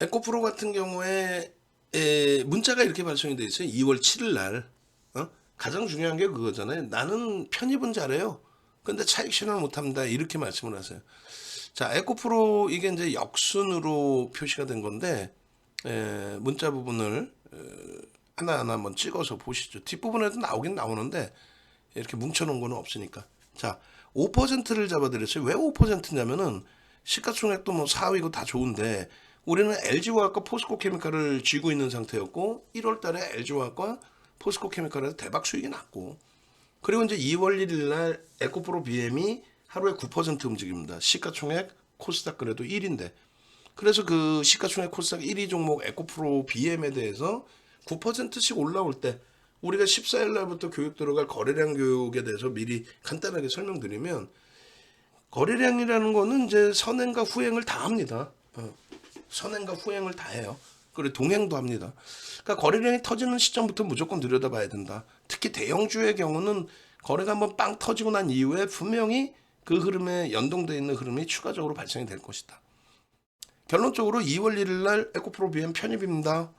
에코프로 같은 경우에 문자가 이렇게 발송이 돼 있어요. 2월 7일 날. 가장 중요한 게 그거잖아요. 나는 편입은 잘해요. 근데 차익 실현을 못합니다. 이렇게 말씀을 하세요. 자, 에코프로 이게 이제 역순으로 표시가 된 건데 문자 부분을 하나하나 한번 찍어서 보시죠. 뒷부분에도 나오긴 나오는데 이렇게 뭉쳐놓은 거는 없으니까. 자, 5%를 잡아드렸어요. 왜 5%냐면은 시가총액도 뭐 4위고 다 좋은데 우리는 LG화학과 포스코케미칼을 쥐고 있는 상태였고 1월 달에 LG화학과 포스코케미칼에서 대박 수익이 났고 그리고 이제 2월 1일 날 에코프로 BM이 하루에 9% 움직입니다. 시가총액 코스닥 그래도 1인데 그래서 그 시가총액 코스닥 1위 종목 에코프로 BM에 대해서 9%씩 올라올 때 우리가 14일 날부터 교육 들어갈 거래량 교육에 대해서 미리 간단하게 설명드리면 거래량이라는 거는 이제 선행과 후행을 다 합니다. 선행과 후행을 다 해요. 그리고 동행도 합니다. 그러니까 거래량이 터지는 시점부터 무조건 들여다봐야 된다. 특히 대형주의 경우는 거래가 한번 빵 터지고 난 이후에 분명히 그 흐름에 연동되어 있는 흐름이 추가적으로 발생이 될 것이다. 결론적으로 2월 1일 날 에코프로 BM 편입입니다.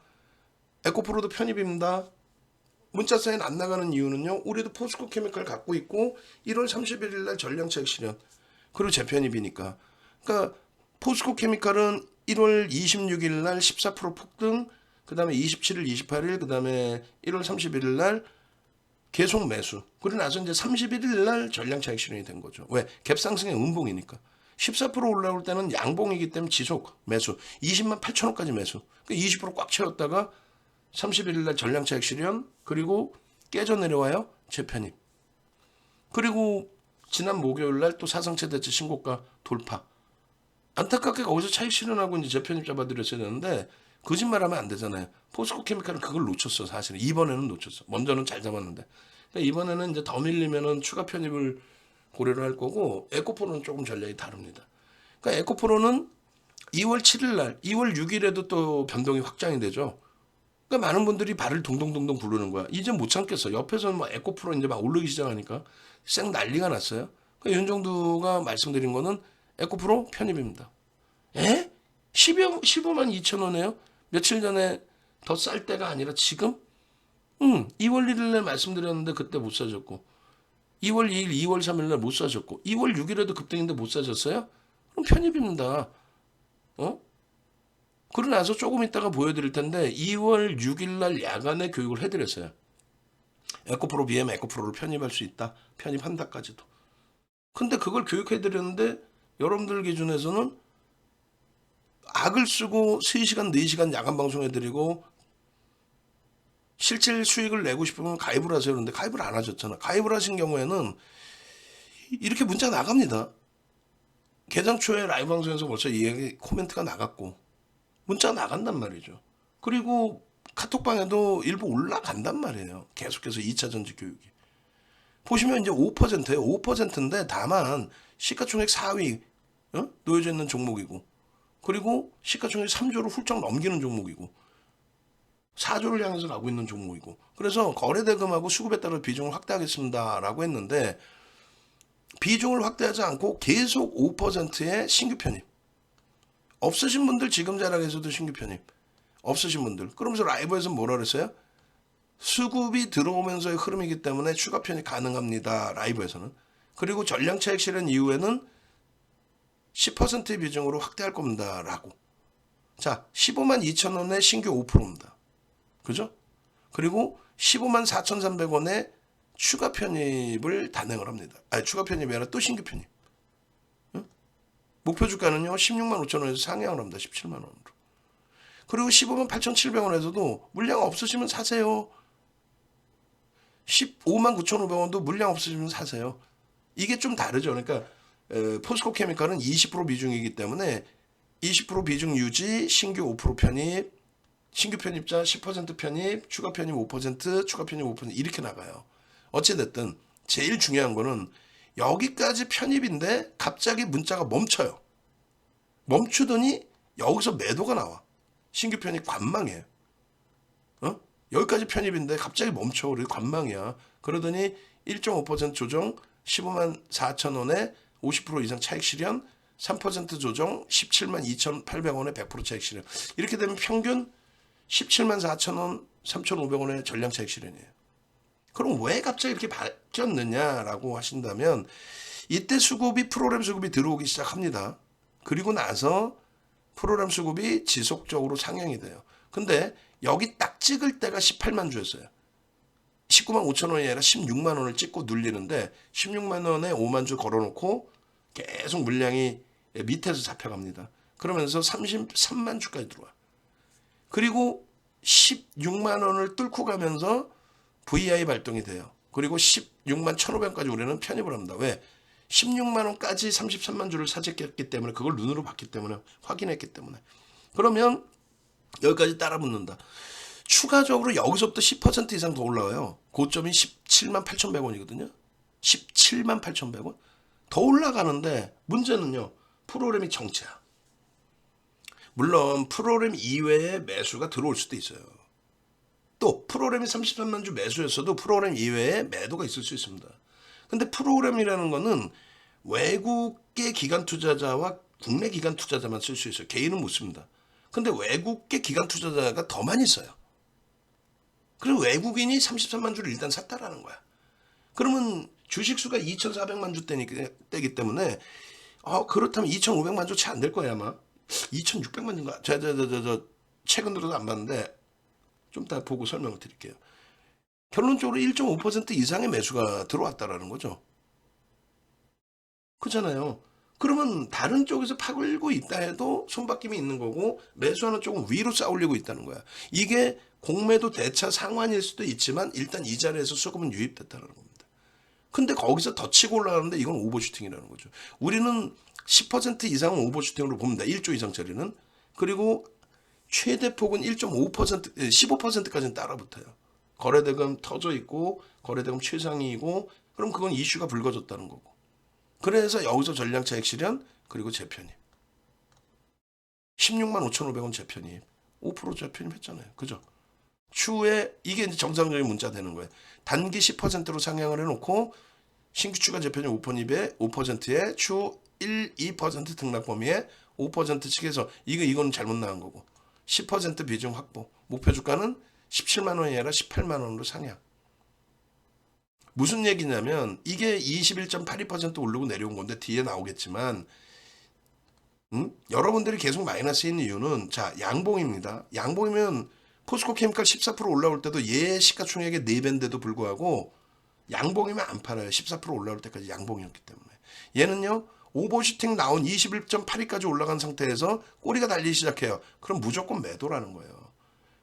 에코프로도 편입입니다. 문자 사인 안 나가는 이유는요. 우리도 포스코 케미칼 갖고 있고 1월 31일 날 전량차익 실현 그리고 재편입이니까. 그러니까 포스코 케미칼은 1월 26일 날 14% 폭등, 그 다음에 27일, 28일, 그 다음에 1월 31일 날 계속 매수. 그러고 나서 이제 31일 날 전량차익 실현이 된 거죠. 왜? 갭상승의 음봉이니까. 14% 올라올 때는 양봉이기 때문에 지속 매수. 20만 8천원까지 매수. 20%꽉 채웠다가 31일 날 전량차익 실현, 그리고 깨져 내려와요. 재편입. 그리고 지난 목요일 날 또 사상 최대치 신고가 돌파. 안타깝게 거기서 차익 실현하고 이제 재편입 잡아드렸어야 되는데 거짓말하면 안 되잖아요. 포스코 케미칼은 그걸 놓쳤어 사실은. 이번에는 놓쳤어. 먼저는 잘 잡았는데. 그러니까 이번에는 이제 더 밀리면은 추가 편입을 고려를 할 거고 에코프로는 조금 전략이 다릅니다. 그러니까 에코프로는 2월 7일 날, 2월 6일에도 또 변동이 확장이 되죠. 그러니까 많은 분들이 발을 동동동동 부르는 거야. 이제 못 참겠어. 옆에서는 막 에코프로 이제 막 오르기 시작하니까 쌩 난리가 났어요. 그러니까 윤정두가 말씀드린 거는 에코프로 편입입니다. 에? 15만 2천 원이에요? 며칠 전에 더 쌀 때가 아니라 지금? 2월 1일에 말씀드렸는데 그때 못 사셨고 2월 2일, 2월 3일날 못 사셨고 2월 6일에도 급등인데 못 사셨어요? 그럼 편입입니다. 어? 그러고 나서 조금 있다가 보여드릴 텐데 2월 6일날 야간에 교육을 해드렸어요. 에코프로 BM 에코프로를 편입할 수 있다. 편입한다까지도. 근데 그걸 교육해드렸는데 여러분들 기준에서는 악을 쓰고 3시간, 4시간 야간 방송해드리고 실질 수익을 내고 싶으면 가입을 하세요. 그런데 가입을 안 하셨잖아. 가입을 하신 경우에는 이렇게 문자 나갑니다. 개장 초에 라이브 방송에서 벌써 이 얘기 코멘트가 나갔고 문자가 나간단 말이죠. 그리고 카톡방에도 일부 올라간단 말이에요. 계속해서 2차 전지 교육이. 보시면 이제 5%예요. 5%인데 다만 시가총액 4위 놓여져 있는 종목이고 그리고 시가총액 3조를 훌쩍 넘기는 종목이고 4조를 향해서 가고 있는 종목이고 그래서 거래대금하고 수급에 따라 비중을 확대하겠습니다라고 했는데 비중을 확대하지 않고 계속 5%의 신규 편입. 없으신 분들 지금 자락에서도 신규 편입. 없으신 분들. 그러면서 라이브에서 뭐라 그랬어요? 수급이 들어오면서의 흐름이기 때문에 추가 편입 가능합니다. 라이브에서는. 그리고 전량차익 실현 이후에는 10%의 비중으로 확대할 겁니다. 라고. 자, 15만 2천 원에 신규 5%입니다. 그죠? 그리고 15만 4,300원에 추가 편입을 단행을 합니다. 아니, 추가 편입이 아니라 또 신규 편입. 목표 주가는요, 16만 5천 원에서 상향을 합니다. 17만 원으로. 그리고 15만 8,700원에서도 물량 없으시면 사세요. 15만 9,500원도 물량 없으시면 사세요. 이게 좀 다르죠. 그러니까 포스코 케미칼은 20% 비중이기 때문에 20% 비중 유지, 신규 5% 편입, 신규 편입자 10% 편입, 추가 편입 5%, 추가 편입 5% 이렇게 나가요. 어찌됐든 제일 중요한 거는 여기까지 편입인데 갑자기 문자가 멈춰요. 멈추더니 여기서 매도가 나와. 신규 편입 관망이에요. 여기까지 편입인데 갑자기 멈춰. 우리 관망이야. 그러더니 1.5% 조정 15만 4천 원에 50% 이상 차익 실현 3% 조정 17만 2,800원에 100% 차익 실현. 이렇게 되면 평균 17만 4천원 3,500원의 전량 차익 실현이에요. 그럼 왜 갑자기 이렇게 바뀌었느냐라고 하신다면 이때 수급이 프로그램 수급이 들어오기 시작합니다. 그리고 나서 프로그램 수급이 지속적으로 상향이 돼요. 근데 여기 딱 찍을 때가 18만 주였어요. 19만 5천 원이 아니라 16만 원을 찍고 눌리는데 16만 원에 5만 주 걸어놓고 계속 물량이 밑에서 잡혀갑니다. 그러면서 33만 주까지 들어와. 그리고 16만 원을 뚫고 가면서 VI 발동이 돼요. 그리고 16만 1,500원까지 우리는 편입을 합니다. 왜? 16만 원까지 33만 주를 사재했기 때문에 그걸 눈으로 봤기 때문에 확인했기 때문에. 그러면 여기까지 따라 붙는다. 추가적으로 여기서부터 10% 이상 더 올라와요. 고점이 17만 8,100원이거든요. 17만 8,100원. 더 올라가는데 문제는요. 프로그램이 정체야. 물론 프로그램 이외에 매수가 들어올 수도 있어요. 또 프로그램이 33만 주 매수였어도 프로그램 이외에 매도가 있을 수 있습니다. 근데 프로그램이라는 거는 외국계 기관 투자자와 국내 기관 투자자만 쓸 수 있어요. 개인은 못 씁니다. 근데 외국계 기관 투자자가 더 많이 써요. 그리고 외국인이 33만 주를 일단 샀다라는 거야. 그러면 주식수가 2,400만 주 때기 때문에 그렇다면 2,500만 주 채 안 될 거야 아마. 2,600만 주인가? 최근 들어도 안 봤는데 좀 이따 보고 설명을 드릴게요. 결론적으로 1.5% 이상의 매수가 들어왔다라는 거죠. 그렇잖아요. 그러면 다른 쪽에서 파고들고 있다 해도 손바뀜이 있는 거고 매수하는 쪽은 위로 쌓아올리고 있다는 거야. 이게 공매도 대차 상환일 수도 있지만 일단 이 자리에서 수급은 유입됐다는 겁니다. 근데 거기서 더 치고 올라가는데 이건 오버슈팅이라는 거죠. 우리는 10% 이상은 오버슈팅으로 봅니다. 1조 이상짜리는. 그리고 최대 폭은 1.5%, 15%까지는 따라붙어요. 거래대금 터져 있고 거래대금 최상위이고 그럼 그건 이슈가 불거졌다는 거고. 그래서 여기서 전량차익 실현 그리고 재편입. 16만 5,500원 재편입. 5% 재편입 했잖아요. 그죠? 추후에 이게 이제 정상적인 문자 되는 거예요. 단기 10%로 상향을 해놓고 신규 추가 재편입 5%에 추후 1, 2% 등락 범위에 5% 측에서 이거는 잘못 나온 거고 10% 비중 확보. 목표 주가는 17만 원이 아니라 18만 원으로 상향. 무슨 얘기냐면 이게 21.82% 오르고 내려온 건데 뒤에 나오겠지만 여러분들이 계속 마이너스인 이유는 자 양봉입니다. 양봉이면 포스코 케미칼 14% 올라올 때도 얘 시가총액의 4배인데도 불구하고 양봉이면 안 팔아요. 14% 올라올 때까지 양봉이었기 때문에. 얘는요. 오버슈팅 나온 21.82까지 올라간 상태에서 꼬리가 달리기 시작해요. 그럼 무조건 매도라는 거예요.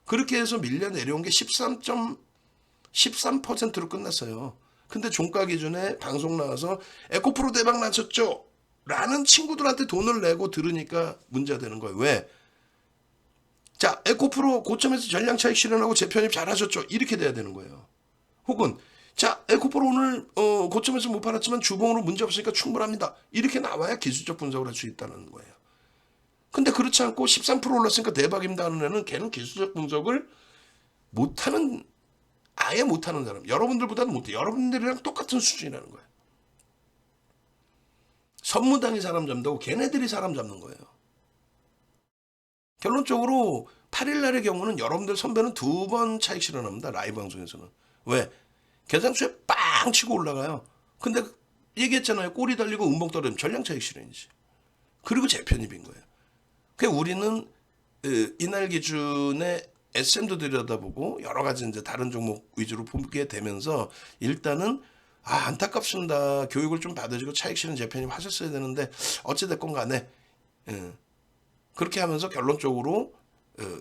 그렇게 해서 밀려 내려온 게 13%로 끝났어요. 근데 종가 기준에 방송 나와서 에코프로 대박 나셨죠? 라는 친구들한테 돈을 내고 들으니까 문제가 되는 거예요. 왜? 자, 에코프로 고점에서 전량 차익 실현하고 재편입 잘하셨죠? 이렇게 돼야 되는 거예요. 혹은 자, 에코프로 오늘 고점에서 못 팔았지만 주봉으로 문제 없으니까 충분합니다. 이렇게 나와야 기술적 분석을 할 수 있다는 거예요. 근데 그렇지 않고 13% 올랐으니까 대박입니다 하는 애는 걔는 기술적 분석을 못하는 아예 못하는 사람. 여러분들보다는 못해. 여러분들이랑 똑같은 수준이라는 거예요. 선무당이 사람 잡는다고 걔네들이 사람 잡는 거예요. 결론적으로 8일날의 경우는 여러분들 선배는 2번 차익 실현합니다. 라이브 방송에서는. 왜? 계산수에 빵 치고 올라가요. 근데 얘기했잖아요. 꼬리 달리고 음봉 떨어지면 전량 차익 실현이지. 그리고 재편입인 거예요. 그러니까 우리는 이날 기준에 SM도 들여다보고 여러 가지 이제 다른 종목 위주로 보게 되면서 일단은 안타깝습니다. 교육을 좀 받으시고 차익 실현 재편입 하셨어야 되는데 어찌됐건 간에 그렇게 하면서 결론적으로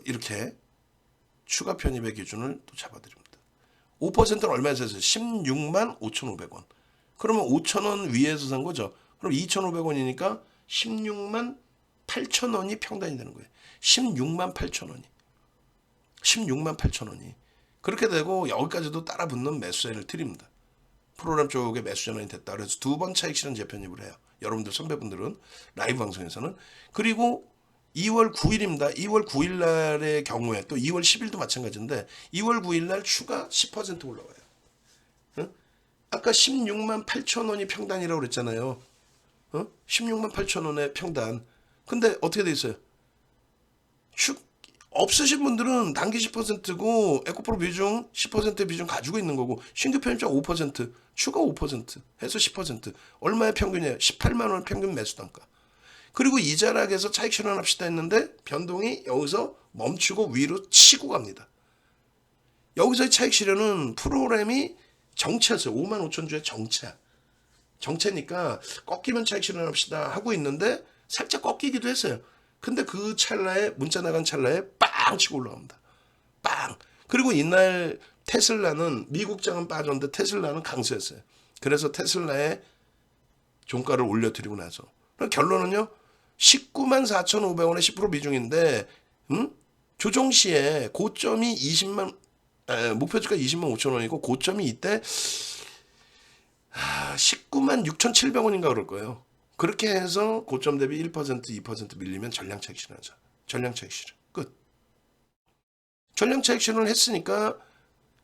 이렇게 추가 편입의 기준을 또 잡아드립니다. 5%는 얼마에 샀어요? 16만 5,500원. 그러면 5,000원 위에서 산 거죠. 그럼 2,500원이니까 16만 8,000원이 평단이 되는 거예요. 16만 8,000원이. 16만 8,000원이. 그렇게 되고 여기까지도 따라 붙는 매수세를 드립니다. 프로그램 쪽에 매수 전환이 됐다. 그래서 2번 차익 실현 재편입을 해요. 여러분들 선배분들은 라이브 방송에서는. 그리고 2월 9일입니다. 2월 9일 날의 경우에 또 2월 10일도 마찬가지인데 2월 9일 날 추가 10% 올라와요. 아까 16만 8,000원이 평단이라고 그랬잖아요. 16만 8천 원에 평단. 근데 어떻게 돼 있어요? 없으신 분들은 단기 10%고 에코프로 비중 10% 비중 가지고 있는 거고 신규 편입자 5% 추가 5% 해서 10% 얼마의 평균이에요? 18만 원 평균 매수 단가. 그리고 이자락에서 차익 실현합시다 했는데 변동이 여기서 멈추고 위로 치고 갑니다. 여기서의 차익 실현은 프로그램이 정체였어요. 5만 5천 주의 정체. 정체니까 꺾이면 차익 실현합시다 하고 있는데 살짝 꺾이기도 했어요. 근데 그 찰나에 문자 나간 찰나에 빵 치고 올라갑니다. 빵. 그리고 이날 테슬라는 미국장은 빠졌는데 테슬라는 강세였어요. 그래서 테슬라의 종가를 올려드리고 나서 결론은요. 19만 4,500원에 10% 비중인데 조정 시에 고점이 20만 목표주가 20만 5천 원이고 고점이 이때 19만 6,700원인가 그럴 거예요. 그렇게 해서 고점 대비 1% 2% 밀리면 전량차익 실현하자. 전량차익 실현. 끝. 전량차익 실현을 했으니까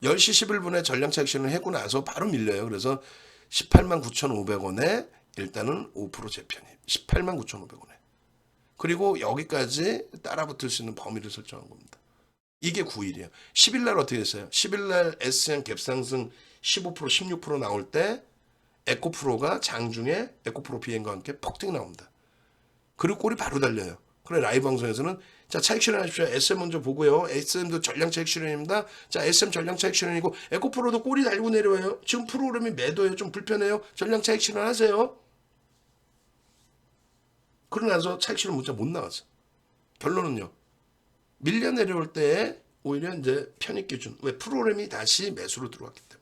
10시 11분에 전량차익 실현을 하고 나서 바로 밀려요. 그래서 18만 9,500원에 일단은 5% 재편입. 18만 9,500원에. 그리고 여기까지 따라붙을 수 있는 범위를 설정한 겁니다. 이게 9일이에요. 10일 날 어떻게 됐어요? 10일 날 S&P 갭상승 15% 16% 나올 때 에코프로가 장중에 에코프로 비행과 함께 폭등 나옵니다. 그리고 꼴이 바로 달려요. 그래 라이브 방송에서는 자 차익 실현하십시오. SM 먼저 보고요. SM도 전량 차익 실현입니다. 자 SM 전량 차익 실현이고 에코프로도 꼴이 달고 내려와요. 지금 프로그램이 매도예요. 좀 불편해요. 전량 차익 실현하세요. 그러고 나서 차익 실현 문자 못 나왔어. 결론은요. 밀려 내려올 때 오히려 이제 편입 기준. 왜 프로그램이 다시 매수로 들어왔기 때문에.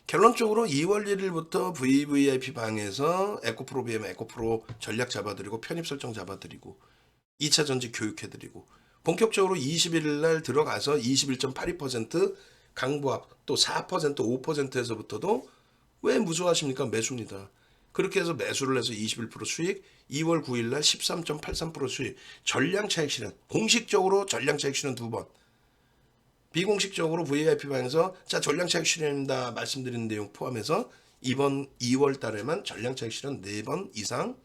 결론적으로 2월 1일부터 VVIP 방에서 에코프로 BM 에코프로 전략 잡아드리고 편입 설정 잡아드리고 2차 전지 교육해드리고 본격적으로 21일 날 들어가서 21.82% 강보합 또 4% 5%에서부터도 왜 무서워하십니까? 매수입니다. 그렇게 해서 매수를 해서 21% 수익 2월 9일 날 13.83% 수익 전량 차익 실현 공식적으로 전량 차익 실현 2번 비공식적으로 VIP 방에서 자 전량 차익 실현입니다 말씀드린 내용 포함해서 이번 2월 달에만 전량 차익 실현 4번 이상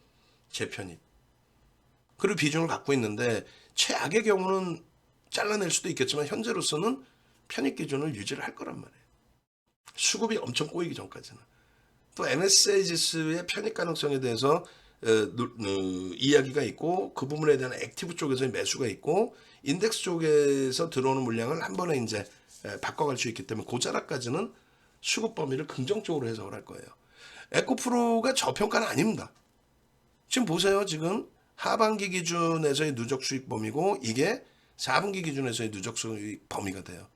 재편입 그리고 비중을 갖고 있는데 최악의 경우는 잘라낼 수도 있겠지만 현재로서는 편입 기준을 유지를 할 거란 말이에요. 수급이 엄청 꼬이기 전까지는. 또 MSCI 지수의 편입 가능성에 대해서 이야기가 있고 그 부분에 대한 액티브 쪽에서의 매수가 있고 인덱스 쪽에서 들어오는 물량을 한 번에 이제 바꿔갈 수 있기 때문에 그 자락까지는 수급 범위를 긍정적으로 해석을 할 거예요. 에코프로가 저평가는 아닙니다. 지금 보세요. 지금 하반기 기준에서의 누적 수익 범위고 이게 4분기 기준에서의 누적 수익 범위가 돼요.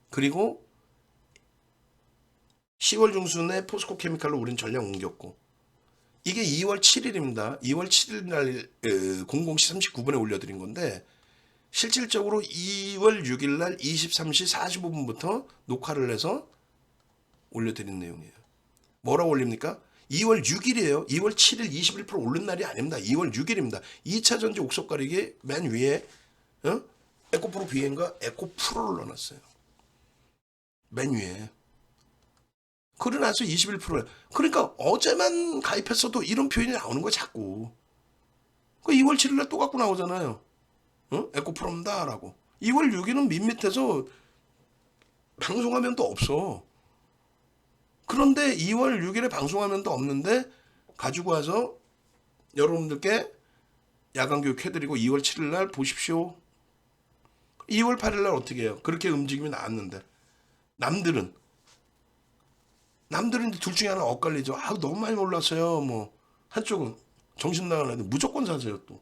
그리고 10월 중순에 포스코 케미칼로 우린 전량 옮겼고 이게 2월 7일입니다. 2월 7일 날 00시 39분에 올려드린 건데 실질적으로 2월 6일 날 23시 45분부터 녹화를 해서 올려드린 내용이에요. 뭐라고 올립니까? 2월 6일이에요. 2월 7일 21% 오른 날이 아닙니다. 2월 6일입니다. 2차 전지 옥석 가리기 맨 위에 에코프로 비행과 에코프로를 넣어놨어요. 맨 위에. 그러고 나서 21%예요. 그러니까 어제만 가입했어도 이런 표현이 나오는 거야 자꾸. 그 2월 7일 날 또 갖고 나오잖아요. 에코프로입니다라고. 2월 6일은 밋밋해서 방송화면도 없어. 그런데 2월 6일에 방송화면도 없는데 가지고 와서 여러분들께 야간 교육 해드리고 2월 7일 날 보십시오. 2월 8일 날 어떻게 해요? 그렇게 움직임이 나왔는데 남들은 둘 중에 하나 엇갈리죠. 아 너무 많이 올랐어요. 뭐 한쪽은 정신 나가는데 무조건 사세요 또.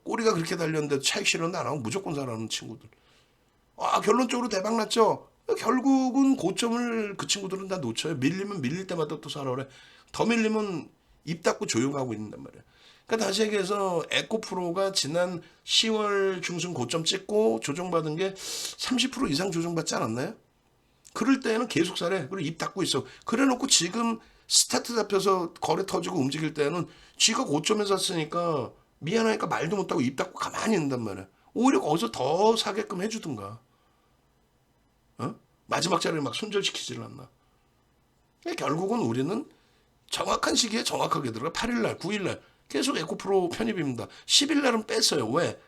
꼬리가 그렇게 달렸는데 차익 실현도 안 하고 무조건 사라는 친구들. 아 결론적으로 대박 났죠. 결국은 고점을 그 친구들은 다 놓쳐요. 밀리면 밀릴 때마다 또 사라 그래. 더 밀리면 입 닫고 조용하고 있는단 말이에요. 그러니까 다시 얘기해서 에코프로가 지난 10월 중순 고점 찍고 조정받은 게 30% 이상 조정받지 않았나요? 그럴 때는 계속 사래. 그리고 입 닫고 있어. 그래 놓고 지금 스타트 잡혀서 거래 터지고 움직일 때는 쥐가 고점에 샀으니까 미안하니까 말도 못하고 입 닫고 가만히 있는단 말이야. 오히려 거기서 더 사게끔 해주든가. 마지막 자리를 막 손절시키지를 않나. 결국은 우리는 정확한 시기에 정확하게 들어가. 8일날, 9일날 계속 에코프로 편입입니다. 10일날은 뺐어요. 왜?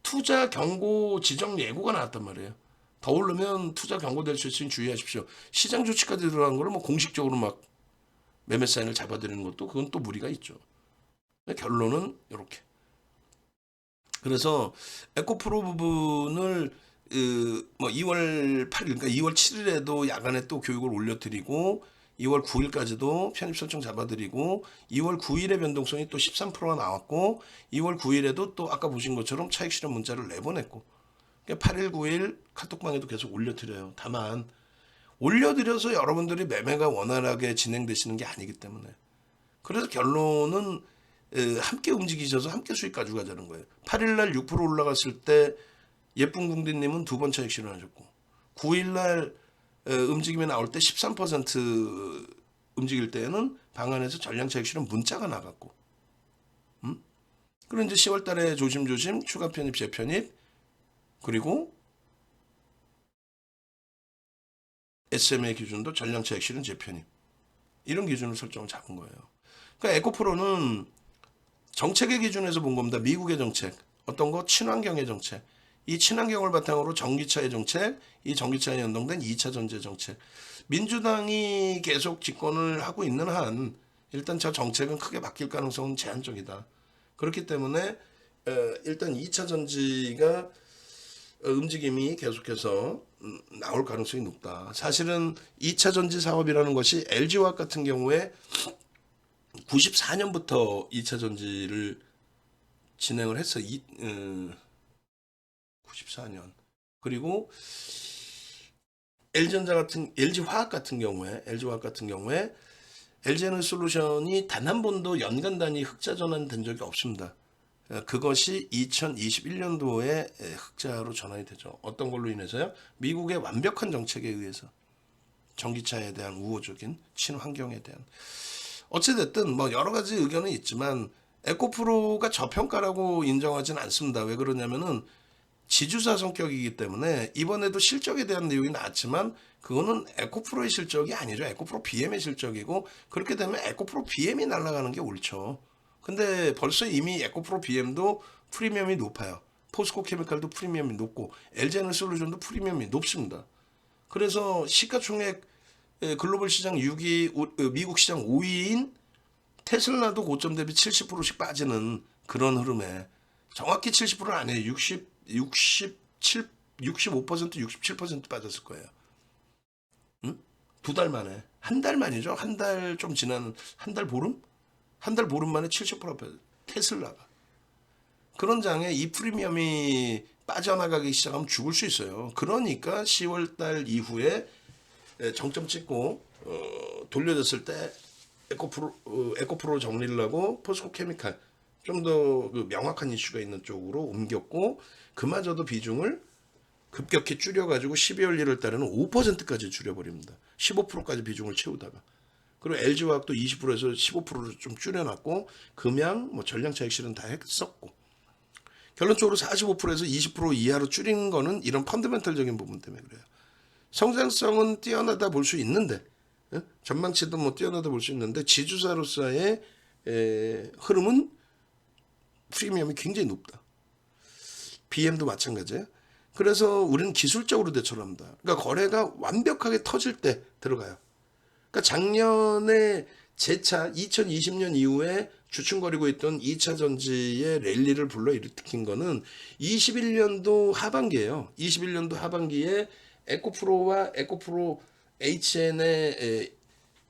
투자 경고 지정 예고가 나왔단 말이에요. 더 오르면 투자 경고될 수 있으니 주의하십시오. 시장 조치까지 들어간 거를 뭐 공식적으로 막 매매 사인을 잡아드리는 것도 그건 또 무리가 있죠. 결론은 이렇게. 그래서 에코프로 부분을 뭐 2월 8일, 그러니까 2월 7일에도 야간에 또 교육을 올려드리고 2월 9일까지도 편입 설정 잡아드리고 2월 9일의 변동성이 또 13%가 나왔고 2월 9일에도 또 아까 보신 것처럼 차익 실현 문자를 내보냈고 그러니까 8일 9일 카톡방에도 계속 올려드려요. 다만 올려드려서 여러분들이 매매가 원활하게 진행되시는 게 아니기 때문에 그래서 결론은 함께 움직이셔서 함께 수익 가져가자는 거예요. 8일날 6% 올라갔을 때 예쁜 궁디님은 2번 차익 실현하셨고 9일날 움직임이 나올 때 13% 움직일 때에는 방안에서 전량 차익 실현 문자가 나갔고 그리고 이제 10월달에 조심조심 추가 편입 재편입 그리고 SMA 기준도 전량 차익 실현 재편입 이런 기준을 설정을 잡은 거예요. 그러니까 에코프로는 정책의 기준에서 본 겁니다. 미국의 정책, 어떤 거 친환경의 정책, 이 친환경을 바탕으로 전기차의 정책, 이 전기차에 연동된 2차 전지 정책. 민주당이 계속 집권을 하고 있는 한 일단 저 정책은 크게 바뀔 가능성은 제한적이다. 그렇기 때문에 일단 2차 전지가 움직임이 계속해서 나올 가능성이 높다. 사실은 2차 전지 사업이라는 것이 LG화학 같은 경우에 94년부터 2차 전지를 진행을 했어. 94년. 그리고 LG화학 같은 경우에 LG에너지솔루션이 단 한 번도 연간 단위 흑자 전환된 적이 없습니다. 그것이 2021년도에 흑자로 전환이 되죠. 어떤 걸로 인해서요? 미국의 완벽한 정책에 의해서 전기차에 대한 우호적인 친환경에 대한 어찌됐든 뭐 여러 가지 의견은 있지만 에코프로가 저평가라고 인정하진 않습니다. 왜 그러냐면은 지주사 성격이기 때문에 이번에도 실적에 대한 내용이 나왔지만 그거는 에코프로의 실적이 아니죠. 에코프로 BM의 실적이고 그렇게 되면 에코프로 BM이 날아가는 게 옳죠. 근데 벌써 이미 에코프로 BM도 프리미엄이 높아요. 포스코 케미칼도 프리미엄이 높고 LG에너지솔루션도 프리미엄이 높습니다. 그래서 시가총액 글로벌 시장 6위, 미국 시장 5위인 테슬라도 고점 대비 70%씩 빠지는 그런 흐름에 정확히 70%는 아니에요. 65% 67% 빠졌을 거예요. 응? 2달 만에. 한 달 만이죠. 한 달 좀 지난 한 달 보름? 한 달 보름 만에 70% 빠졌어요. 테슬라가. 그런 장에 이 프리미엄이 빠져나가기 시작하면 죽을 수 있어요. 그러니까 10월 달 이후에 정점 찍고 돌려졌을 때 에코프로 정리를 하고 포스코 케미칼 좀 더 명확한 이슈가 있는 쪽으로 옮겼고 그마저도 비중을 급격히 줄여가지고 12월 1월 달에는 5%까지 줄여버립니다. 15%까지 비중을 채우다가 그리고 LG화학도 20%에서 15%를 좀 줄여놨고 금양 뭐 전량 차익 실현 다 했었고 결론적으로 45%에서 20% 이하로 줄인 거는 이런 펀더멘털적인 부분 때문에 그래요. 성장성은 뛰어나다 볼 수 있는데 전망치도 뭐 뛰어나다 볼 수 있는데 지주사로서의 흐름은 프리미엄이 굉장히 높다. BM도 마찬가지예요. 그래서 우리는 기술적으로 대처를 합니다. 그러니까 거래가 완벽하게 터질 때 들어가요. 그러니까 작년에 재차 2020년 이후에 주춤거리고 있던 2차 전지의 랠리를 불러일으킨 거는 21년도 하반기예요. 21년도 하반기에 에코프로와 에코프로 HN의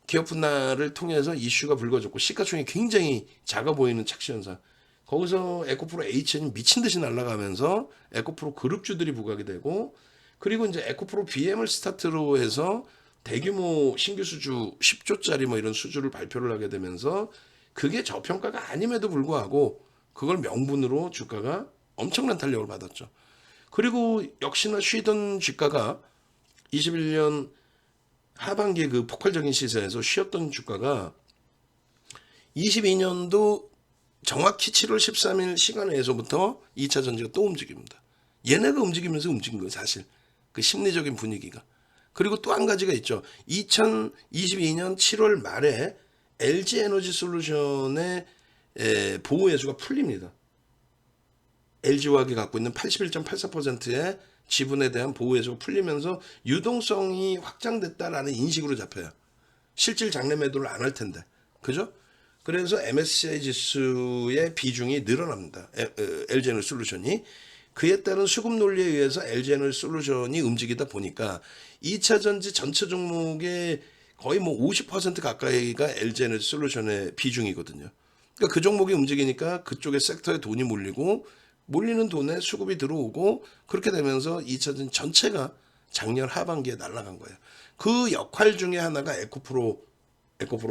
기업 분할을 통해서 이슈가 불거졌고 시가총액이 굉장히 작아 보이는 착시 현상. 거기서 에코프로 HN이 미친 듯이 날아가면서 에코프로 그룹주들이 부각이 되고 그리고 이제 에코프로 BM을 스타트로 해서 대규모 신규 수주 10조짜리 뭐 이런 수주를 발표를 하게 되면서 그게 저평가가 아님에도 불구하고 그걸 명분으로 주가가 엄청난 탄력을 받았죠. 그리고 역시나 쉬던 주가가 21년 하반기 그 폭발적인 시세에서 쉬었던 주가가 22년도 정확히 7월 13일 시간에서부터 2차 전지가 또 움직입니다. 얘네가 움직이면서 움직인 거예요, 사실. 그 심리적인 분위기가. 그리고 또 한 가지가 있죠. 2022년 7월 말에 LG 에너지 솔루션의 보호해수가 풀립니다. LG화학이 갖고 있는 81.84%의 지분에 대한 보호해수가 풀리면서 유동성이 확장됐다라는 인식으로 잡혀요. 실질 장래 매도를 안 할 텐데. 그죠? 그래서 MSCI 지수의 비중이 늘어납니다. LG에너지 솔루션이. 그에 따른 수급 논리에 의해서 LG에너지 솔루션이 움직이다 보니까 2차전지 전체 종목의 거의 뭐 50% 가까이가 LG에너지 솔루션의 비중이거든요. 그러니까 그 종목이 움직이니까 그쪽에 섹터에 돈이 몰리고 몰리는 돈에 수급이 들어오고 그렇게 되면서 2차전 전체가 작년 하반기에 날아간 거예요. 그 역할 중에 하나가 에코프로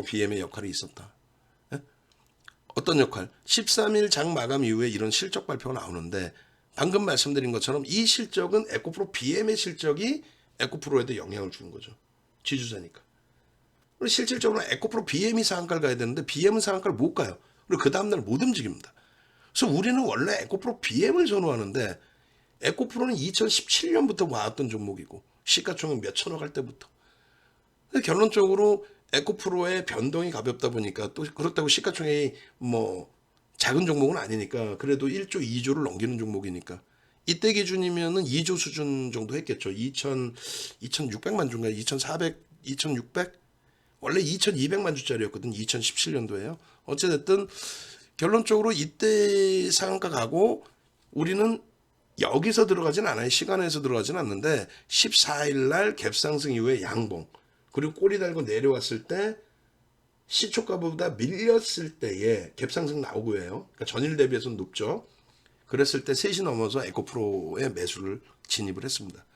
BM의 역할이 있었다. 어떤 역할? 13일 장 마감 이후에 이런 실적 발표가 나오는데 방금 말씀드린 것처럼 이 실적은 에코프로 BM의 실적이 에코프로에도 영향을 주는 거죠. 지주사니까. 그리고 실질적으로 에코프로 BM이 상한가를 가야 되는데 BM은 상한가를 못 가요. 그리고 그 다음날 못 움직입니다. 그래서 우리는 원래 에코프로 BM을 선호하는데 에코프로는 2017년부터 와왔던 종목이고 시가총액 몇 천억 할 때부터. 결론적으로 에코프로의 변동이 가볍다 보니까 또 그렇다고 시가총액이 뭐 작은 종목은 아니니까 그래도 1조, 2조를 넘기는 종목이니까 이때 기준이면은 2조 수준 정도 했겠죠. 2,600만 주인가 2,400, 2,600? 원래 2,200만 주짜리였거든. 2017년도에요. 어찌됐든 결론적으로 이때 상한가 가고 우리는 여기서 들어가진 않아요. 시간에서 들어가진 않는데 14일 날 갭상승 이후에 양봉 그리고 꼬리 달고 내려왔을 때 시초가보다 밀렸을 때에 갭상승 나오고 해요. 그러니까 전일 대비해서는 높죠. 그랬을 때 3시 넘어서 에코프로에 매수를 진입을 했습니다.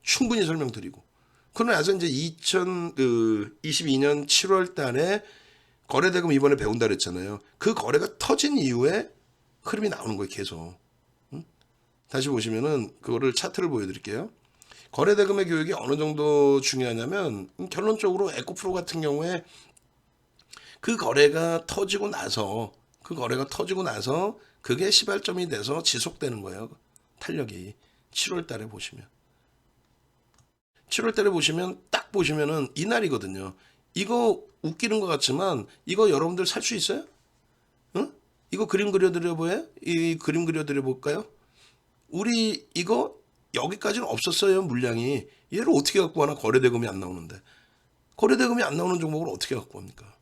충분히 설명드리고. 그러고 나서 이제 2022년 7월 달에 거래대금 이번에 배운다 그랬잖아요. 그 거래가 터진 이후에 흐름이 나오는 거예요, 계속. 다시 보시면은 그거를 차트를 보여드릴게요. 거래대금의 교육이 어느 정도 중요하냐면 결론적으로 에코프로 같은 경우에 그 거래가 터지고 나서 그게 시발점이 돼서 지속되는 거예요. 탄력이 7월 달에 보시면 딱 보시면은 이날이거든요. 이거 웃기는 것 같지만 이거 여러분들 살 수 있어요? 응? 이거 그림 그려드려 보여요? 이 그림 그려드려 볼까요? 우리 이거 여기까지는 없었어요. 물량이. 얘를 어떻게 갖고 가나. 거래대금이 안 나오는데. 거래대금이 안 나오는 종목을 어떻게 갖고 갑니까?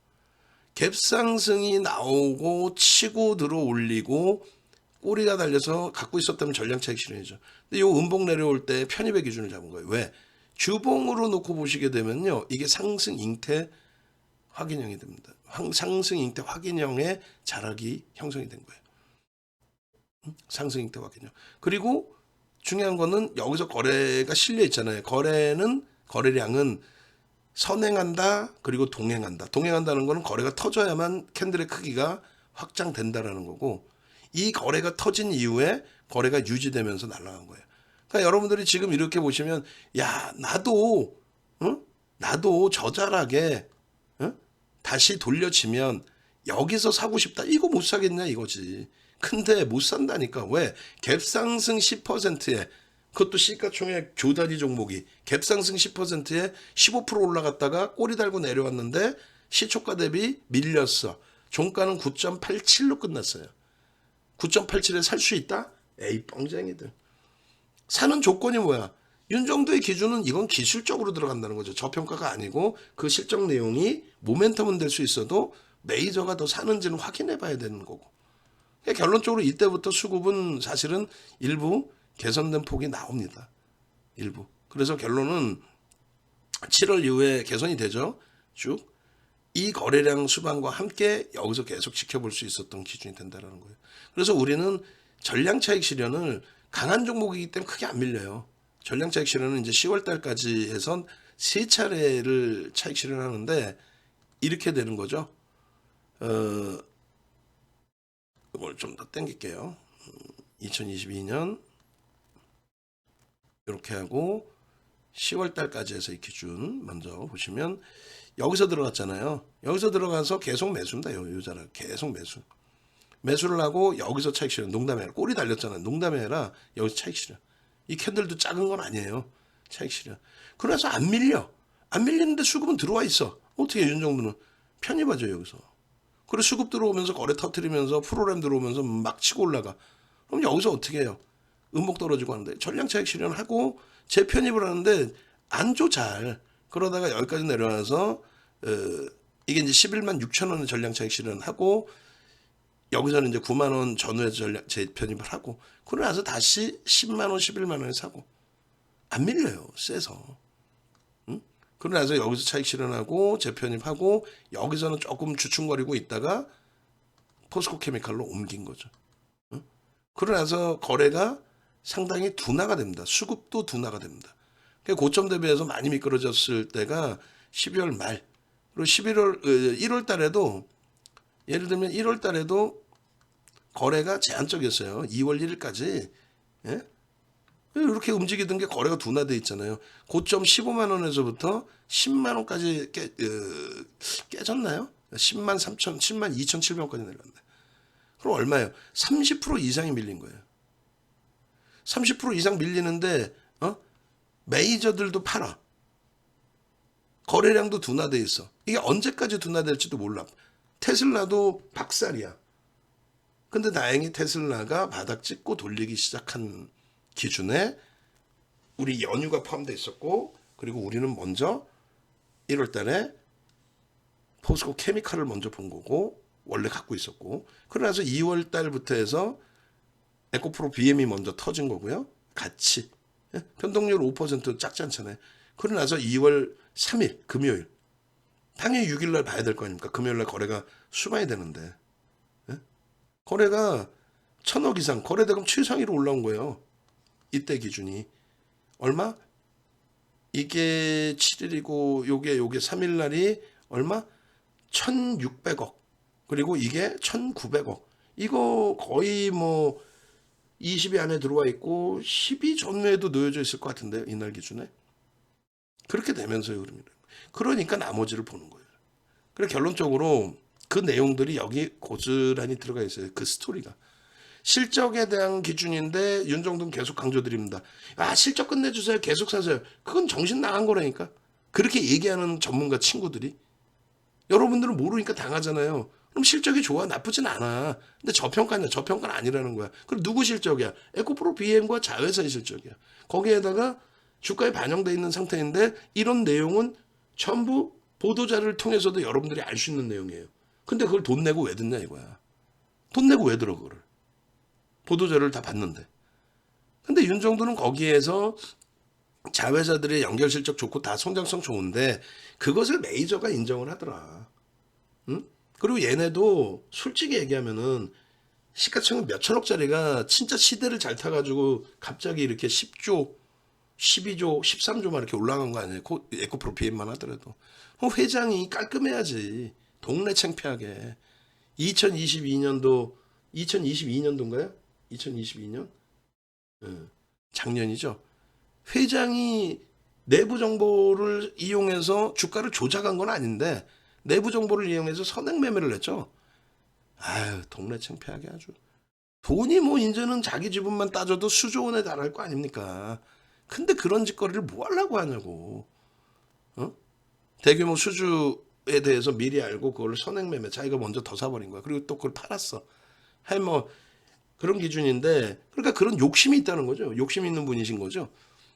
갭상승이 나오고 치고 들어 올리고 꼬리가 달려서 갖고 있었다면 전량차익 실현이죠. 근데 요 음봉 내려올 때 편입의 기준을 잡은 거예요. 왜? 주봉으로 놓고 보시게 되면요. 이게 상승 잉태 확인형이 됩니다. 상승 잉태 확인형의 자락이 형성이 된 거예요. 상승 잉태 확인형. 그리고 중요한 거는 여기서 거래가 실려 있잖아요. 거래량은 선행한다 그리고 동행한다. 동행한다는 거는 거래가 터져야만 캔들의 크기가 확장된다라는 거고 이 거래가 터진 이후에 거래가 유지되면서 날아간 거예요. 그러니까 여러분들이 지금 이렇게 보시면 야 나도 저 자락에 다시 돌려치면 여기서 사고 싶다. 이거 못 사겠냐 이거지. 근데 못 산다니까. 왜? 갭상승 10%에 그것도 시가총액 조단위 종목이 갭상승 10%에 15% 올라갔다가 꼬리 달고 내려왔는데 시초가 대비 밀렸어. 종가는 9.87로 끝났어요. 9.87에 살 수 있다? 에이 뻥쟁이들. 사는 조건이 뭐야? 윤정도의 기준은 이건 기술적으로 들어간다는 거죠. 저평가가 아니고 그 실적 내용이 모멘텀은 될 수 있어도 메이저가 더 사는지는 확인해 봐야 되는 거고. 결론적으로 이때부터 수급은 사실은 일부 개선된 폭이 나옵니다. 일부. 그래서 결론은 7월 이후에 개선이 되죠. 쭉. 이 거래량 수반과 함께 여기서 계속 지켜볼 수 있었던 기준이 된다는 거예요. 그래서 우리는 전량차익 실현을 강한 종목이기 때문에 크게 안 밀려요. 전량차익 실현은 이제 10월 달까지 해선 3차례를 차익 실현하는데 이렇게 되는 거죠. 이걸 좀 더 당길게요. 2022년 이렇게 하고 10월 달까지 해서 이 기준 먼저 보시면 여기서 들어갔잖아요. 여기서 들어가서 계속 매수입니다. 요 자락 계속 매수. 매수를 하고 여기서 차익 실현. 농담이 아니라 꼬리 달렸잖아요. 농담이 아니라 여기서 차익 실현. 이 캔들도 작은 건 아니에요. 차익 실현. 그래서 안 밀려. 안 밀리는데 수급은 들어와 있어. 어떻게 윤 정도는. 편입하죠 여기서. 그리고 수급 들어오면서 거래 터트리면서 프로그램 들어오면서 막 치고 올라가. 그럼 여기서 어떻게 해요? 음목 떨어지고 하는데 전량차익 실현하고 재편입을 하는데 안 줘 잘. 그러다가 여기까지 내려와서 이게 이제 11만 6천 원의 전량차익 실현하고 여기서는 이제 9만 원 전후에 재편입을 하고 그러고 나서 다시 10만 원, 11만 원에 사고 안 밀려요. 세서. 응? 그러고 나서 여기서 차익 실현하고 재편입하고 여기서는 조금 주춤거리고 있다가 포스코 케미칼로 옮긴 거죠. 응? 그러고 나서 거래가 상당히 둔화가 됩니다. 수급도 둔화가 됩니다. 고점 대비해서 많이 미끄러졌을 때가 12월 말 그리고 1월 달에도 예를 들면 1월 달에도 거래가 제한적이었어요. 2월 1일까지. 예? 이렇게 움직이던 게 거래가 둔화돼 있잖아요. 고점 15만 원에서부터 10만 원까지 깨졌나요? 10만 3천, 10만 2,700원까지 내려갔네. 그럼 얼마예요? 30% 이상이 밀린 거예요. 30% 이상 밀리는데 메이저들도 팔아. 거래량도 둔화돼 있어. 이게 언제까지 둔화될지도 몰라. 테슬라도 박살이야. 근데 다행히 테슬라가 바닥 찍고 돌리기 시작한 기준에 우리 연휴가 포함되어 있었고 그리고 우리는 먼저 1월 달에 포스코 케미칼을 먼저 본 거고 원래 갖고 있었고 그러나서 2월 달부터 해서 에코프로 BM이 먼저 터진 거고요. 같이 변동률 5% 작지 않잖아요. 그러고 나서 2월 3일 금요일 당연히 6일 날 봐야 될 거 아닙니까? 금요일 날 거래가 수반이 되는데 거래가 1,000억 이상 거래대금 최상위로 올라온 거예요. 이때 기준이 얼마? 이게 7일이고 요게 3일 날이 얼마? 1,600억 그리고 이게 1,900억 이거 거의 뭐 20위 안에 들어와 있고 10위 전후에도 놓여져 있을 것 같은데요. 이날 기준에. 그렇게 되면서요. 그러니까 나머지를 보는 거예요. 그래 결론적으로 그 내용들이 여기 고스란히 들어가 있어요. 그 스토리가. 실적에 대한 기준인데 윤정돈 계속 강조드립니다. 아 실적 끝내주세요. 계속 사세요. 그건 정신 나간 거라니까. 그렇게 얘기하는 전문가 친구들이. 여러분들은 모르니까 당하잖아요. 그럼 실적이 좋아 나쁘진 않아. 근데 저평가냐 저평가는 아니라는 거야. 그럼 누구 실적이야? 에코프로 BM과 자회사의 실적이야. 거기에다가 주가에 반영되어 있는 상태인데 이런 내용은 전부 보도자를 통해서도 여러분들이 알 수 있는 내용이에요. 근데 그걸 돈 내고 왜 듣냐 이거야. 돈 내고 왜 들어 그거를. 보도자를 다 봤는데. 근데 윤정도는 거기에서 자회사들의 연결 실적 좋고 다 성장성 좋은데 그것을 메이저가 인정을 하더라. 응? 그리고 얘네도 솔직히 얘기하면은 시가총액 몇천억짜리가 진짜 시대를 잘 타가지고 갑자기 이렇게 10조, 12조, 13조 막 이렇게 올라간 거 아니에요. 에코프로 BM만 하더라도. 회장이 깔끔해야지. 동네 창피하게. 2022년도인가요? 2022년? 작년이죠. 회장이 내부 정보를 이용해서 주가를 조작한 건 아닌데 내부 정보를 이용해서 선행 매매를 했죠. 아유 동네 창피하게 아주. 돈이 뭐 이제는 자기 지분만 따져도 수조 원에 달할 거 아닙니까. 근데 그런 짓거리를 뭐 하려고 하냐고. 대규모 수주에 대해서 미리 알고 그걸 선행 매매 자기가 먼저 더 사버린 거야. 그리고 또 그걸 팔았어. 하여 뭐 그런 기준인데 그러니까 그런 욕심이 있다는 거죠. 욕심 있는 분이신 거죠.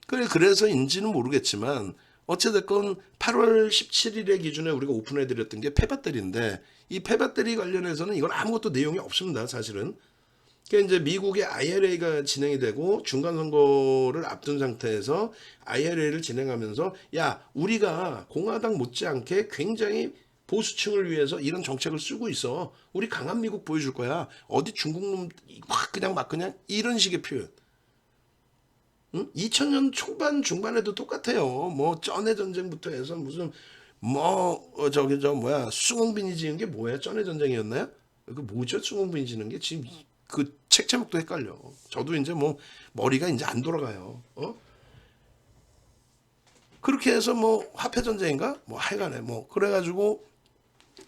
그래서인지는 모르겠지만 어찌됐건 8월 17일의 기준에 우리가 오픈해드렸던 게 폐배터리인데 이 폐배터리 관련해서는 이건 아무것도 내용이 없습니다. 사실은. 그러니까 이제 미국의 IRA가 진행이 되고 중간선거를 앞둔 상태에서 IRA를 진행하면서 야 우리가 공화당 못지않게 굉장히 보수층을 위해서 이런 정책을 쓰고 있어. 우리 강한 미국 보여줄 거야. 어디 중국놈 막 그냥 이런 식의 표현. 2000년 초반 중반에도 똑같아요. 뭐 쩐의 전쟁부터 해서 무슨 숭늉빈이 지은 게 뭐야? 쩐의 전쟁이었나요? 그 뭐죠? 숭늉빈이 지는 게 지금 그 책 제목도 헷갈려. 저도 이제 뭐 머리가 이제 안 돌아가요. 그렇게 해서 뭐 화폐 전쟁인가? 뭐 하여간에 뭐 그래가지고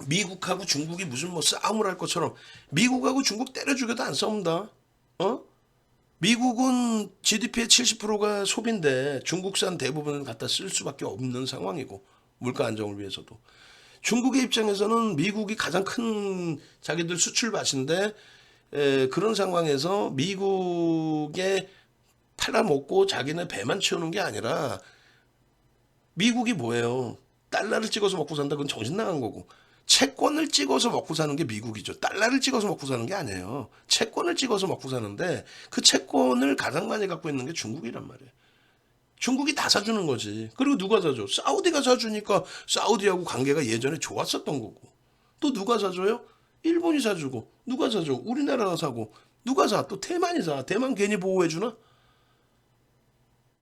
미국하고 중국이 무슨 뭐 싸움을 할 것처럼 미국하고 중국 때려 죽여도 안 싸웁니다. 미국은 GDP의 70%가 소비인데 중국산 대부분은 갖다 쓸 수밖에 없는 상황이고 물가 안정을 위해서도 중국의 입장에서는 미국이 가장 큰 자기들 수출 밭인데 그런 상황에서 미국에 팔아먹고 자기네 배만 채우는 게 아니라 미국이 뭐예요? 달러를 찍어서 먹고 산다. 그건 정신 나간 거고. 채권을 찍어서 먹고 사는 게 미국이죠. 달러를 찍어서 먹고 사는 게 아니에요. 채권을 찍어서 먹고 사는데 그 채권을 가장 많이 갖고 있는 게 중국이란 말이에요. 중국이 다 사주는 거지. 그리고 누가 사줘? 사우디가 사주니까 사우디하고 관계가 예전에 좋았었던 거고. 또 누가 사줘요? 일본이 사주고. 누가 사줘? 우리나라가 사고. 누가 사? 또 대만이 사. 대만 괜히 보호해주나?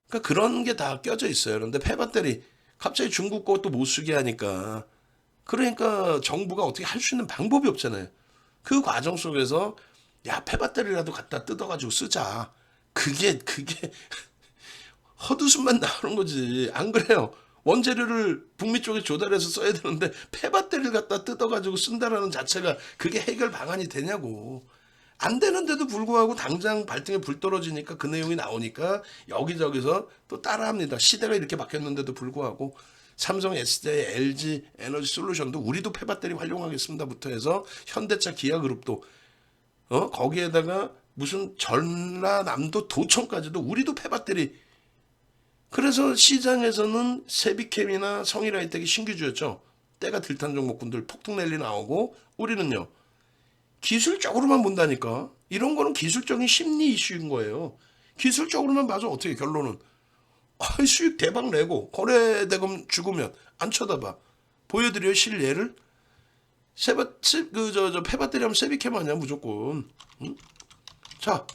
그러니까 그런 게 다 껴져 있어요. 그런데 폐배터리 갑자기 중국 것도 못 쓰게 하니까 그러니까 정부가 어떻게 할 수 있는 방법이 없잖아요. 그 과정 속에서 야 폐배터리라도 갖다 뜯어가지고 쓰자. 그게 헛웃음만 나오는 거지. 안 그래요? 원재료를 북미 쪽에 조달해서 써야 되는데 폐배터리를 갖다 뜯어가지고 쓴다라는 자체가 그게 해결 방안이 되냐고. 안 되는데도 불구하고 당장 발등에 불 떨어지니까 그 내용이 나오니까 여기저기서 또 따라합니다. 시대가 이렇게 바뀌었는데도 불구하고 삼성, SDI, LG 에너지 솔루션도 우리도 폐배터리 활용하겠습니다부터 해서 현대차, 기아그룹도 거기에다가 무슨 전라남도 도청까지도 우리도 폐배터리. 그래서 시장에서는 세비캠이나 성일하이텍이 신규주였죠. 때가 들탄 종목군들 폭풍 랠리 나오고 우리는요. 기술적으로만 본다니까. 이런 거는 기술적인 심리 이슈인 거예요. 기술적으로만 봐서 어떻게 결론은 수익 대박 내고 거래대금 죽으면 안 쳐다봐. 보여드려요 실례를. 폐배터리 하면 세비캠 아니야 무조건. 응? 자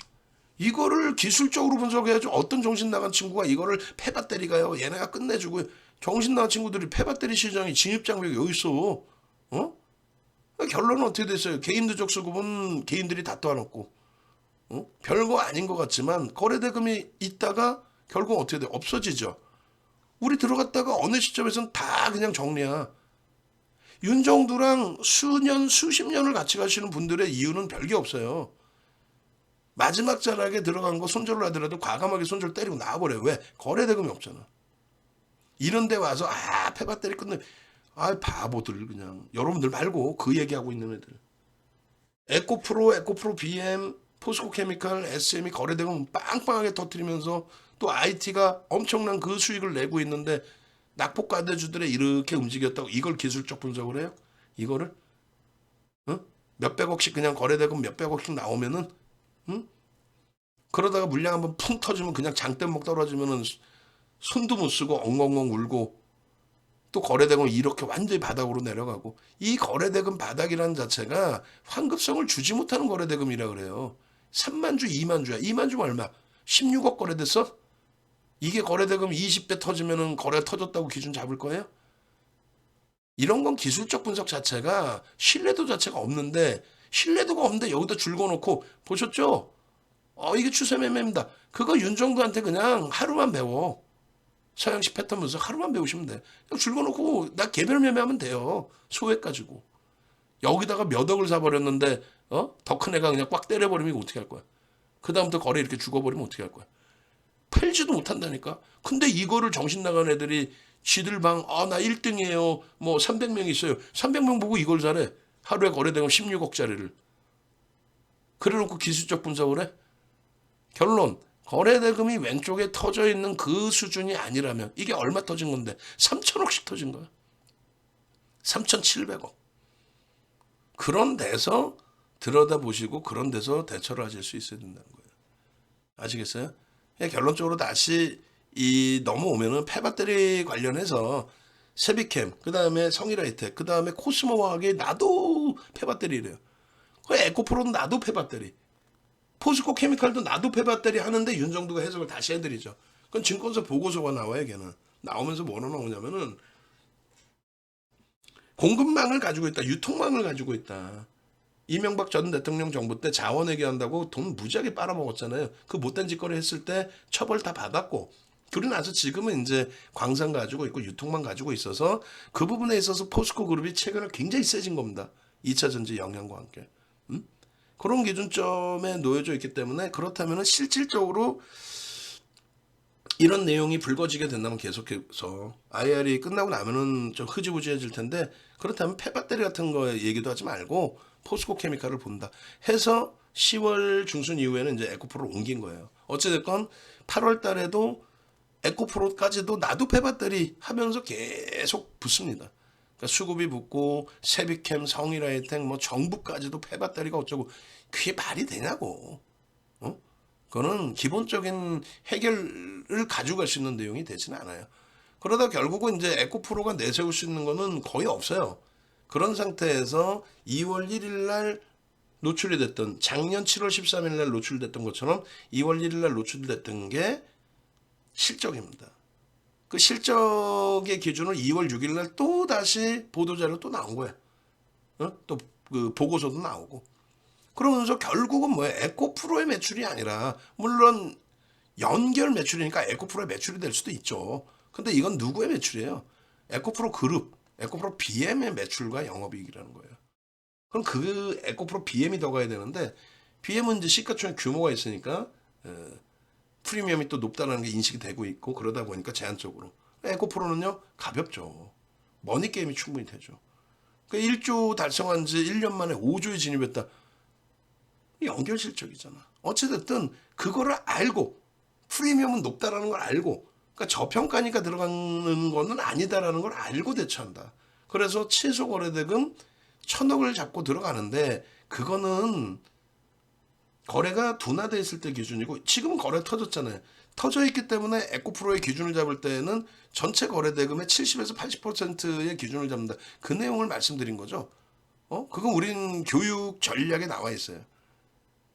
이거를 기술적으로 분석해야죠. 어떤 정신 나간 친구가 이거를 폐배터리가요. 얘네가 끝내주고 정신 나간 친구들이 폐배터리 시장이 진입장벽이 여기 있어. 결론은 어떻게 됐어요? 개인 누적 수급은 개인들이 다 떠안았고 별거 아닌 것 같지만 거래대금이 있다가 결국 어떻게 돼? 없어지죠. 우리 들어갔다가 어느 시점에서는 다 그냥 정리야. 윤정두랑 수년 수십 년을 같이 가시는 분들의 이유는 별게 없어요. 마지막 자락에 들어간 거 손절을 하더라도 과감하게 손절 때리고 나와버려요. 왜? 거래대금이 없잖아. 이런 데 와서 폐배터리 끝내. 바보들 그냥. 여러분들 말고 그 얘기하고 있는 애들. 에코프로 BM, 포스코케미칼, SM이 거래대금 빵빵하게 터뜨리면서 또 IT가 엄청난 그 수익을 내고 있는데 낙폭과대주들에 이렇게 움직였다고 이걸 기술적 분석을 해요? 이거를? 몇백억씩 그냥 거래대금 몇백억씩 나오면은 그러다가 물량 한번 풍 터지면 그냥 장대목 떨어지면은 손도 못 쓰고 엉엉엉 울고 또 거래대금 이렇게 완전히 바닥으로 내려가고 이 거래대금 바닥이라는 자체가 환급성을 주지 못하는 거래대금이라 그래요. 3만 주, 2만 주야. 2만 주면 얼마? 16억 거래됐어? 이게 거래대금 20배 터지면은 거래 터졌다고 기준 잡을 거예요? 이런 건 기술적 분석 자체가 신뢰도 자체가 없는데 신뢰도가 없는데 여기다 줄 거놓고 보셨죠? 이게 추세 매매입니다. 그거 윤정두한테 그냥 하루만 배워. 서양식 패턴 분석 하루만 배우시면 돼. 그냥 줄 거놓고 나 개별 매매하면 돼요. 소액 가지고. 여기다가 몇 억을 사버렸는데 더 큰 애가 그냥 꽉 때려버리면 이거 어떻게 할 거야? 그 다음부터 거래 이렇게 죽어버리면 어떻게 할 거야? 팔지도 못한다니까. 근데 이거를 정신 나간 애들이 지들 방 나 1등이에요. 뭐 300명 있어요. 300명 보고 이걸 잘해. 하루에 거래대금 16억짜리를. 그래놓고 기술적 분석을 해? 결론. 거래대금이 왼쪽에 터져 있는 그 수준이 아니라면 이게 얼마 터진 건데 3천억씩 터진 거야. 3,700억. 그런 데서 들여다보시고 그런 데서 대처를 하실 수 있어야 된다는 거예요. 아시겠어요? 결론적으로 다시 넘어오면은 폐배터리 관련해서 세비캠, 그 다음에 성일하이텍, 그 다음에 코스모화학이 나도 폐배터리래요. 그 에코프로는 나도 폐배터리. 포스코 케미칼도 나도 폐배터리 하는데 윤정두가 해석을 다시 해드리죠. 그건 증권사 보고서가 나와요, 걔는. 나오면서 뭐로 나오냐면은 공급망을 가지고 있다, 유통망을 가지고 있다. 이명박 전 대통령 정부 때 자원회계 한다고 돈 무지하게 빨아먹었잖아요. 그 못된 짓거리 했을 때 처벌 다 받았고 그러고 나서 지금은 이제 광산 가지고 있고 유통망 가지고 있어서 그 부분에 있어서 포스코 그룹이 최근에 굉장히 세진 겁니다. 2차 전지 영향과 함께. 그런 기준점에 놓여져 있기 때문에 그렇다면 실질적으로 이런 내용이 불거지게 된다면 계속해서 IR이 끝나고 나면은 좀 흐지부지해질 텐데, 그렇다면 폐배터리 같은 거 얘기도 하지 말고 포스코 케미칼을 본다 해서 10월 중순 이후에는 이제 에코프로를 옮긴 거예요. 어찌됐건 8월 달에도 에코프로까지도 나도 폐배터리 하면서 계속 붙습니다. 그러니까 수급이 붙고 세비캠, 성일하이텍, 뭐 정부까지도 폐배터리가 어쩌고, 그게 말이 되냐고. 어? 그거는 기본적인 해결을 가져갈 수 있는 내용이 되지는 않아요. 그러다 결국은 이제 에코프로가 내세울 수 있는 거는 거의 없어요. 그런 상태에서 2월 1일 날 노출이 됐던, 작년 7월 13일 날 노출됐던 것처럼 2월 1일 날 노출됐던 게 실적입니다. 그 실적의 기준을 2월 6일 날 또 다시 보도자료 또 나온 거야. 또 그 보고서도 나오고. 그러면서 결국은 뭐야? 에코프로의 매출이 아니라, 물론 연결 매출이니까 에코프로의 매출이 될 수도 있죠. 근데 이건 누구의 매출이에요? 에코프로 그룹, 에코프로 BM의 매출과 영업이익이라는 거예요. 그럼 그 에코프로 BM이 더 가야 되는데, BM은 이제 시가총액 규모가 있으니까 프리미엄이 또 높다는 게 인식이 되고 있고, 그러다 보니까 제한적으로. 에코프로는요 가볍죠. 머니게임이 충분히 되죠. 그러니까 1조 달성한 지 1년 만에 5조에 진입했다. 연결 실적이잖아. 어찌됐든 그거를 알고, 프리미엄은 높다라는 걸 알고, 그러니까 저평가니까 들어가는 거는 아니다라는 걸 알고 대처한다. 그래서 최소 거래대금 1,000억을 잡고 들어가는데, 그거는 거래가 둔화돼 있을 때 기준이고, 지금은 거래 터졌잖아요. 터져 있기 때문에 에코프로의 기준을 잡을 때는 전체 거래대금의 70에서 80%의 기준을 잡는다. 그 내용을 말씀드린 거죠. 그건 우린 교육 전략에 나와 있어요.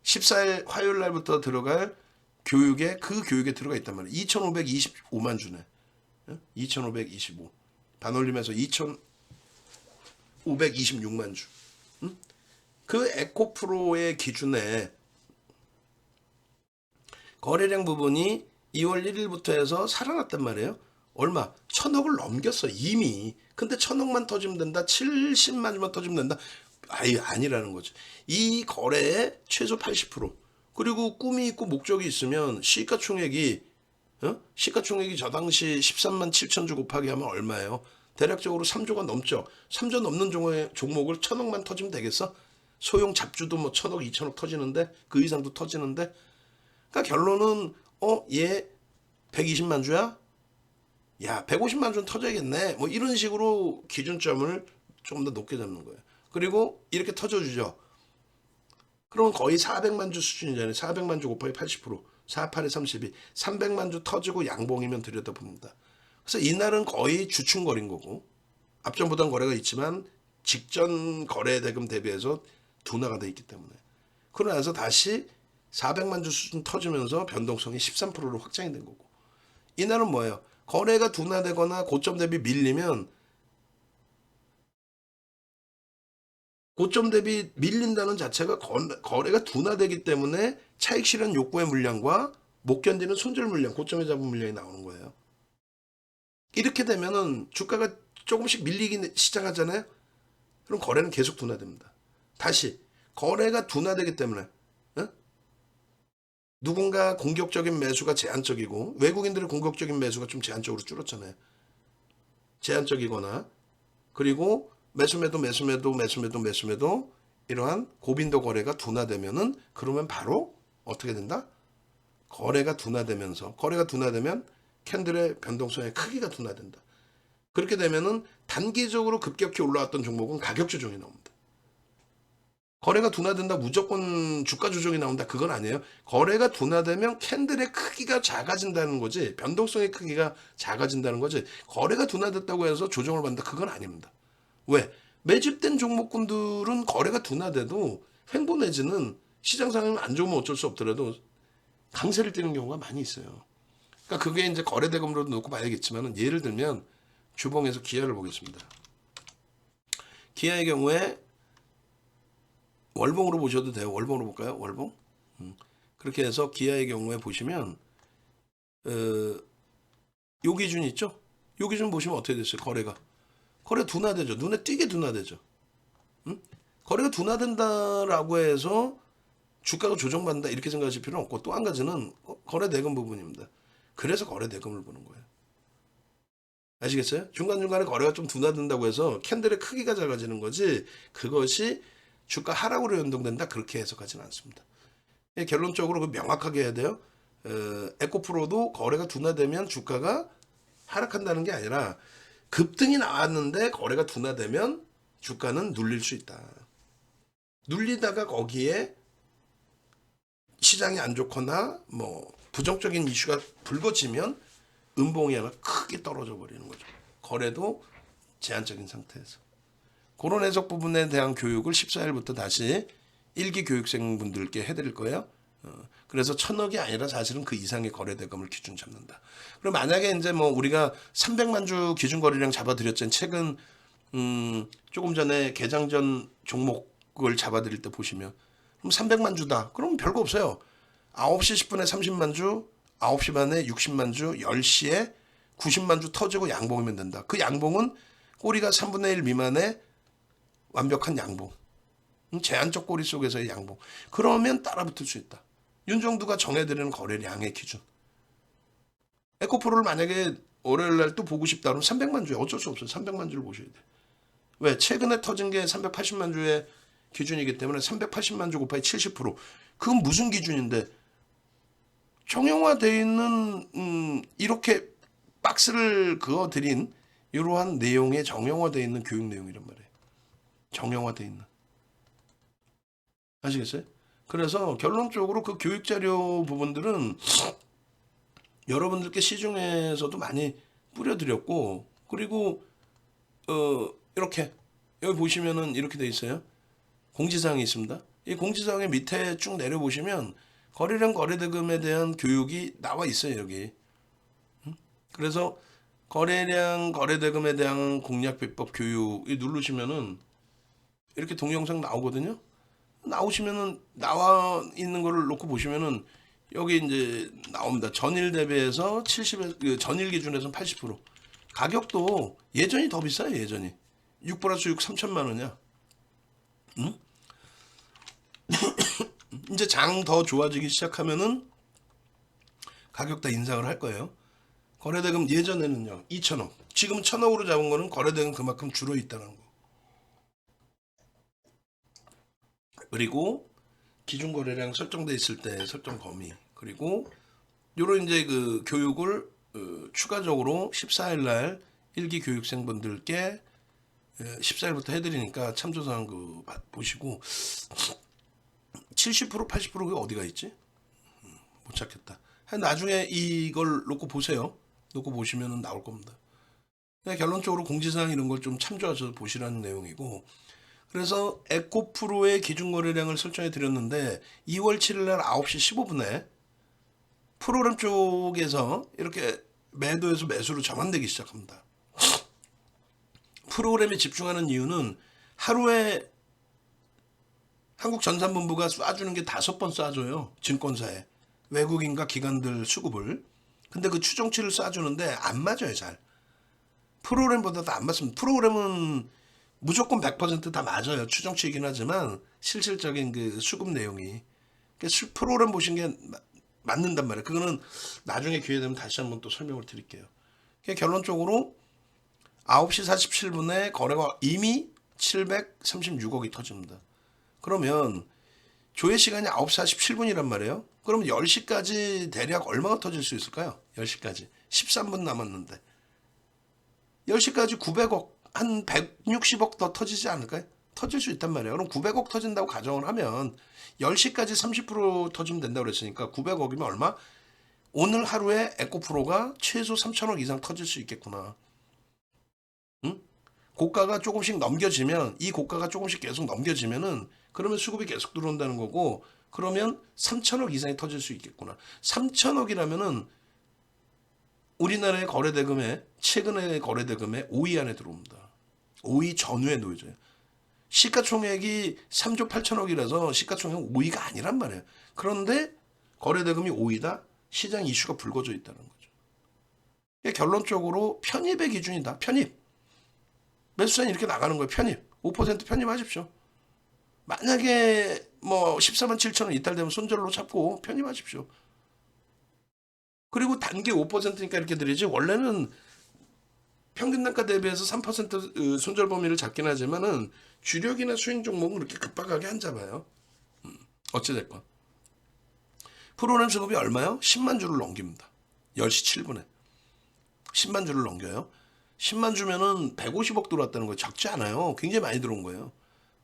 14일 화요일 날부터 들어갈 교육에, 그 교육에 들어가 있단 말이에요. 2,525만 주네. 2,525. 반올림해서 2,526만 주. 그 에코프로의 기준에 거래량 부분이 2월 1일부터 해서 살아났단 말이에요. 얼마? 1,000억을 넘겼어 이미. 근데 1,000억만 터지면 된다, 70만 주만 터지면 된다, 아예 아니라는 거죠. 이 거래의 최소 80%, 그리고 꿈이 있고 목적이 있으면 시가총액이 시가총액이 저 당시 13만 7천 주 곱하기 하면 얼마예요? 대략적으로 3조가 넘죠. 3조 넘는 종목을 1,000억만 터지면 되겠어? 소형 잡주도 뭐 1,000억, 2,000억 터지는데, 그 이상도 터지는데. 그러니까 결론은 얘 120만 주야? 야, 150만 주는 터져야겠네. 뭐 이런 식으로 기준점을 조금 더 높게 잡는 거예요. 그리고 이렇게 터져주죠. 그러면 거의 400만 주 수준이잖아요. 400만 주 곱하기 80%, 48에 32, 300만 주 터지고 양봉이면 들여다봅니다. 그래서 이날은 거의 주춤거린 거고, 앞전보단 거래가 있지만 직전 거래 대금 대비해서 둔화가 돼 있기 때문에. 그러고 나서 다시 400만 주 수준 터지면서 변동성이 13%로 확장이 된 거고, 이날은 뭐예요? 거래가 둔화되거나 고점 대비 밀리면, 고점 대비 밀린다는 자체가 거래가 둔화되기 때문에 차익 실현 욕구의 물량과 못 견디는 손절 물량, 고점에 잡은 물량이 나오는 거예요. 이렇게 되면은 주가가 조금씩 밀리기 시작하잖아요. 그럼 거래는 계속 둔화됩니다. 다시 거래가 둔화되기 때문에 누군가 공격적인 매수가 제한적이고, 외국인들의 공격적인 매수가 좀 제한적으로 줄었잖아요. 제한적이거나, 그리고 매수매도 이러한 고빈도 거래가 둔화되면은, 그러면 바로 어떻게 된다? 거래가 둔화되면 캔들의 변동성의 크기가 둔화된다. 그렇게 되면은 단기적으로 급격히 올라왔던 종목은 가격 조정이 나옵니다. 거래가 둔화된다 무조건 주가 조정이 나온다, 그건 아니에요. 거래가 둔화되면 캔들의 크기가 작아진다는 거지, 변동성의 크기가 작아진다는 거지, 거래가 둔화됐다고 해서 조정을 받는다, 그건 아닙니다. 왜? 매집된 종목군들은 거래가 둔화돼도 횡보 내지는 시장 상황이 안 좋으면 어쩔 수 없더라도 강세를 띠는 경우가 많이 있어요. 그러니까 그게 이제 거래 대금으로도 놓고 봐야겠지만, 예를 들면 주봉에서 기아를 보겠습니다. 기아의 경우에 월봉으로 보셔도 돼요. 월봉으로 볼까요? 월봉. 그렇게 해서 기아의 경우에 보시면 요 기준 있죠? 요 기준 보시면 어떻게 됐어요? 거래 둔화되죠. 눈에 띄게 둔화되죠. 거래가 둔화된다라고 해서 주가가 조정받는다 이렇게 생각하실 필요는 없고, 또 한 가지는 거래 대금 부분입니다. 그래서 거래 대금을 보는 거예요. 아시겠어요? 중간중간에 거래가 좀 둔화된다고 해서 캔들의 크기가 작아지는 거지 그것이 주가 하락으로 연동된다 그렇게 해석하지는 않습니다. 결론적으로 그 명확하게 해야 돼요. 에코프로도 거래가 둔화되면 주가가 하락한다는 게 아니라 급등이 나왔는데 거래가 둔화되면 주가는 눌릴 수 있다. 눌리다가 거기에 시장이 안 좋거나 뭐 부정적인 이슈가 불거지면 음봉이 하나 크게 떨어져 버리는 거죠. 거래도 제한적인 상태에서. 그런 해석 부분에 대한 교육을 14일부터 다시 1기 교육생분들께 해드릴 거예요. 그래서 1,000억이 아니라 사실은 그 이상의 거래 대금을 기준 잡는다. 그럼 만약에 이제 뭐 우리가 300만 주 기준 거래량 잡아드렸잖아요. 최근 조금 전에 개장 전 종목을 잡아드릴 때 보시면 그럼 300만 주다. 그럼 별거 없어요. 9시 10분에 30만 주, 9시 반에 60만 주, 10시에 90만 주 터지고 양봉이면 된다. 그 양봉은 꼬리가 3분의 1 미만의 완벽한 양봉. 제한적 꼬리 속에서의 양봉. 그러면 따라붙을 수 있다. 윤정두가 정해드리는 거래량의 기준. 에코프로를 만약에 월요일 날 또 보고 싶다 그러면 300만 주에 어쩔 수 없어요. 300만 주를 보셔야 돼. 왜? 최근에 터진 게 380만 주의 기준이기 때문에 380만 주 곱하기 70%. 그건 무슨 기준인데? 정형화되어 있는 이렇게 박스를 그어드린 이러한 내용의 정형화되어 있는 교육 내용이란 말이에요. 정형화되어 있는. 아시겠어요? 그래서 결론적으로 그 교육자료 부분들은 여러분들께 시중에서도 많이 뿌려드렸고 그리고 이렇게 여기 보시면은 이렇게 돼 있어요. 공지사항이 있습니다. 이 공지사항의 밑에 쭉 내려보시면 거래량 거래대금에 대한 교육이 나와 있어요. 여기. 그래서 거래량 거래대금에 대한 공략 비법 교육 이 누르시면은 이렇게 동영상 나오거든요. 나오시면은 나와 있는 거를 놓고 보시면은 여기 이제 나옵니다. 전일 대비해서 70에 전일 기준에서는 80%. 가격도 예전이 더 비싸요. 예전이 6 플러스 6 3천만 원이야. 응? 이제 장 더 좋아지기 시작하면은 가격 다 인상을 할 거예요. 거래대금 예전에는요 2천억, 지금 1,000억으로 잡은 거는 거래대금 그만큼 줄어 있다는 거. 그리고 기준 거래량 설정돼 있을 때 설정 범위, 그리고 요런 이제 그 교육을 추가적으로 14일 날 1기 교육생분들께 14일부터 해드리니까 참조사항 그 보시고 70% 80% 그게 어디가 있지? 못 찾겠다. 나중에 이걸 놓고 보세요. 놓고 보시면 나올 겁니다. 결론적으로 공지사항 이런 걸 좀 참조하셔서 보시라는 내용이고, 그래서 에코프로의 기준 거래량을 설정해 드렸는데 2월 7일 날 9시 15분에 프로그램 쪽에서 이렇게 매도에서 매수로 전환되기 시작합니다. 프로그램에 집중하는 이유는 하루에 한국전산본부가 쏴주는 게 5번 쏴줘요. 증권사에. 외국인과 기관들 수급을. 근데 그 추정치를 쏴주는데 안 맞아요. 잘. 프로그램보다도 안 맞습니다. 프로그램은 무조건 100% 다 맞아요. 추정치이긴 하지만 실질적인 그 수급 내용이. 프로그램 보신 게 맞는단 말이에요. 그거는 나중에 기회 되면 다시 한번 또 설명을 드릴게요. 결론적으로 9시 47분에 거래가 이미 736억이 터집니다. 그러면 조회 시간이 9시 47분이란 말이에요. 그러면 10시까지 대략 얼마가 터질 수 있을까요? 10시까지. 13분 남았는데. 10시까지 900억, 한 160억 더 터지지 않을까요? 터질 수 있단 말이에요. 그럼 900억 터진다고 가정을 하면 10시까지 30% 터지면 된다고 그랬으니까 900억이면 얼마? 오늘 하루에 에코프로가 최소 3천억 이상 터질 수 있겠구나. 응? 고가가 조금씩 넘겨지면, 이 고가가 조금씩 계속 넘겨지면은 그러면 수급이 계속 들어온다는 거고, 그러면 3천억 이상이 터질 수 있겠구나. 3천억이라면은 우리나라의 거래대금에, 최근의 거래대금에 5위 안에 들어옵니다. 5위 전후에 놓여져요. 시가총액이 3조 8천억이라서 시가총액 5위가 아니란 말이에요. 그런데 거래대금이 5위다? 시장 이슈가 불거져 있다는 거죠. 결론적으로 편입의 기준이다. 편입. 매수자는 이렇게 나가는 거예요. 편입. 5% 편입하십시오. 만약에 뭐 14만 7천 원 이탈되면 손절로 잡고 편입하십시오. 그리고 단기 5%니까 이렇게 드리지, 원래는 평균 단가 대비해서 3% 손절 범위를 잡긴 하지만은 주력이나 수익 종목은 그렇게 급박하게 안 잡아요. 어찌됐건. 프로그램 수급이 얼마요? 10만 주를 넘깁니다. 10시 7분에. 10만 주를 넘겨요. 10만 주면은 150억 들어왔다는 거예요. 적지 않아요. 굉장히 많이 들어온 거예요.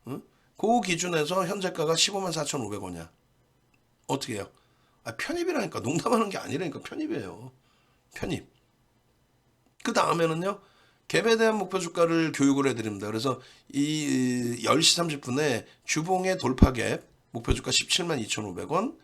응? 그 기준에서 현재가가 15만 4,500원이야. 어떻게 해요? 편입이라니까. 농담하는 게 아니라니까. 편입이에요. 편입. 그 다음에는요. 갭에 대한 목표 주가를 교육을 해드립니다. 그래서 이 10시 30분에 주봉의 돌파 갭 목표 주가 17만 2,500원.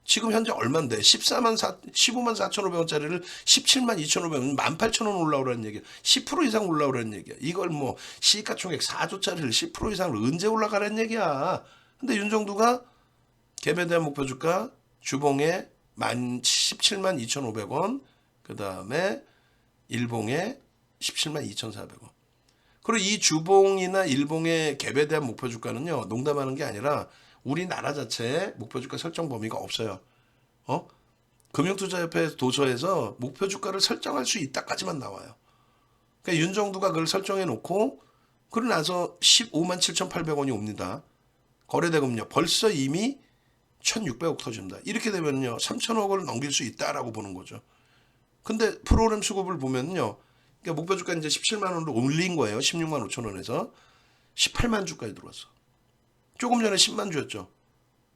지금 현재 얼만데 15만 4,500원짜리를 17만 2,500원, 18,000원 올라오라는 얘기야. 10% 이상 올라오라는 얘기야. 이걸 뭐 시가총액 4조짜리를 10% 이상을 언제 올라가라는 얘기야. 근데 윤정두가 갭에 대한 목표 주가 주봉에 17만 2,500원, 그 다음에 일봉에 17만 2,400원. 그리고 이 주봉이나 일봉의 갭에 대한 목표 주가는요, 농담하는 게 아니라 우리나라 자체에 목표 주가 설정 범위가 없어요. 금융투자협회 도서에서 목표 주가를 설정할 수 있다까지만 나와요. 그러니까 윤정두가 그걸 설정해 놓고 그러고 나서 15만 7,800원이 옵니다. 거래대금요. 벌써 이미 1,600억 터집니다. 이렇게 되면요. 3,000억을 넘길 수 있다라고 보는 거죠. 근데 프로그램 수급을 보면요. 그러니까 목표 주가 이제 17만 원으로 올린 거예요. 16만 5천 원에서 18만 주까지 들어왔어. 조금 전에 10만 주였죠.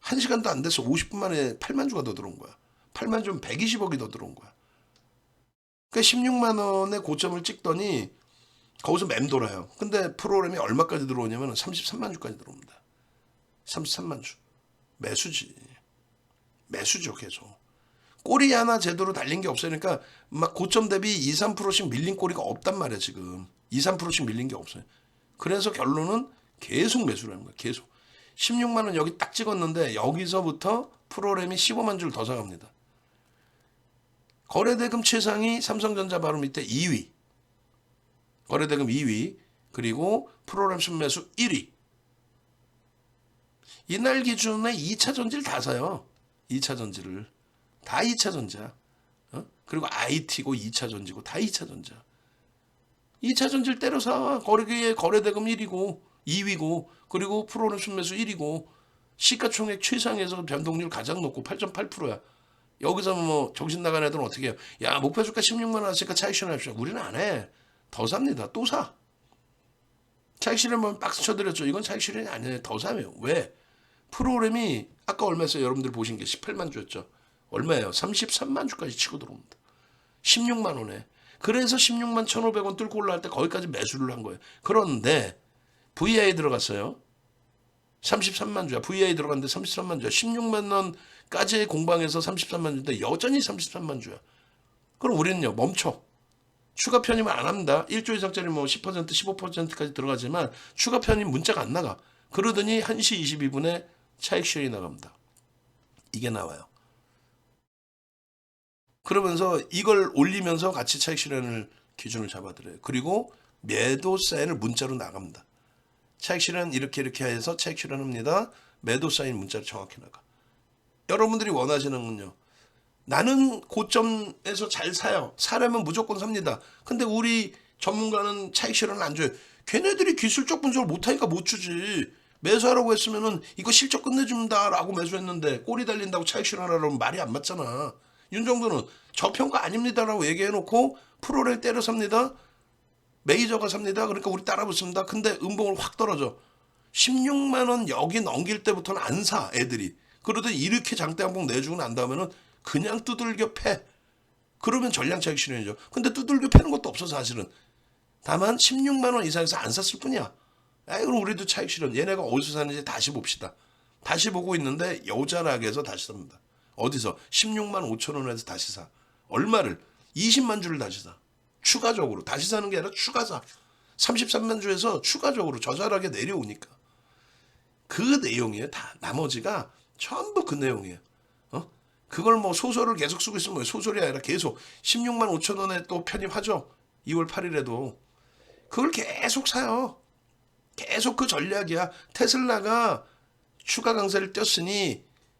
1시간도 안 돼서 50분 만에 8만 주가 더 들어온 거야. 8만 주면 120억이 더 들어온 거야. 그러니까 16만 원의 고점을 찍더니 거기서 맴돌아요. 근데 프로그램이 얼마까지 들어오냐면 33만 주까지 들어옵니다. 33만 주. 매수지. 매수죠, 계속. 꼬리 하나 제대로 달린 게 없으니까 막 고점 대비 2, 3%씩 밀린 꼬리가 없단 말이야, 지금. 2, 3%씩 밀린 게 없어요. 그래서 결론은 계속 매수라는 거야, 계속. 16만 원 여기 딱 찍었는데 여기서부터 프로그램이 15만 주를 더 사갑니다. 거래대금 최상위 삼성전자 바로 밑에 2위. 거래대금 2위. 그리고 프로그램 순매수 1위. 이날 기준에 2차 전지를 다 사요. 2차 전지를. 다 2차 전지야. 그리고 IT고 2차 전지고 다 2차 전지야. 2차 전지를 때려서 거래대금 1위고 2위고 그리고 프로그램 순매수 1위고 시가총액 최상에서 변동률 가장 높고 8.8%야. 여기서 뭐 정신 나간 애들은 어떻게 해요? 야, 목표 주가 16만 원 하니까 차익 실현합시다. 우리는 안 해. 더 삽니다. 또 사. 차익 실현하면 박스 쳐드렸죠. 이건 차익 실현이 아니에요. 더 사요. 왜? 프로그램이 아까 얼마였어요? 여러분들 보신 게 18만 주였죠. 얼마예요? 33만 주까지 치고 들어옵니다. 16만 원에. 그래서 16만 1,500원 뚫고 올라갈 때 거기까지 매수를 한 거예요. 그런데 VI 들어갔어요. 33만 주야. VI 들어갔는데 33만 주야. 16만 원까지의 공방에서 33만 주인데 여전히 33만 주야. 그럼 우리는요, 멈춰. 추가 편입을 안 합니다. 1조 이상짜리 뭐 10%, 15%까지 들어가지만 추가 편입 문자가 안 나가. 그러더니 1시 22분에 차익 실현이 나갑니다. 이게 나와요. 그러면서 이걸 올리면서 같이 차익 실현을 기준을 잡아드려요. 그리고 매도 사인을 문자로 나갑니다. 차익 실현 이렇게 해서 차익 실현합니다. 매도 사인 문자로 정확히 나가. 여러분들이 원하시는 건요. 나는 고점에서 잘 사요. 사려면 무조건 삽니다. 근데 우리 전문가는 차익 실현을 안 줘요. 걔네들이 기술적 분석을 못하니까 못 주지. 매수하라고 했으면은 이거 실적 끝내준다라고 매수했는데 꼬리 달린다고 차익 실현하라면 말이 안 맞잖아. 윤정도는 저평가 아닙니다라고 얘기해놓고 프로를 때려 삽니다. 메이저가 삽니다. 그러니까 우리 따라 붙습니다. 근데 음봉을 확 떨어져. 16만 원 여기 넘길 때부터는 안 사, 애들이. 그러더니 이렇게 장대 한봉 내주고 난 다음에는 그냥 두들겨 패. 그러면 전량 차익 실현이죠. 근데 두들겨 패는 것도 없어, 사실은. 다만 16만 원 이상에서 안 샀을 뿐이야. 그럼 우리도 차익 실현. 얘네가 어디서 사는지 다시 봅시다. 다시 보고 있는데 여자락에서 다시 삽니다. 어디서? 16만 5천 원에서 다시 사. 얼마를? 20만 주를 다시 사. 추가적으로. 다시 사는 게 아니라 추가 사. 33만 주에서 추가적으로 저자락에 내려오니까. 그 내용이에요. 다. 나머지가 전부 그 내용이에요. 그걸 뭐 소설을 계속 쓰고 있으면 뭐예요? 소설이 아니라 계속 16만 5천 원에 또 편입하죠. 2월 8일에도. 그걸 계속 사요. 계속 그 전략이야. 테슬라가 추가 강세를 띄었으니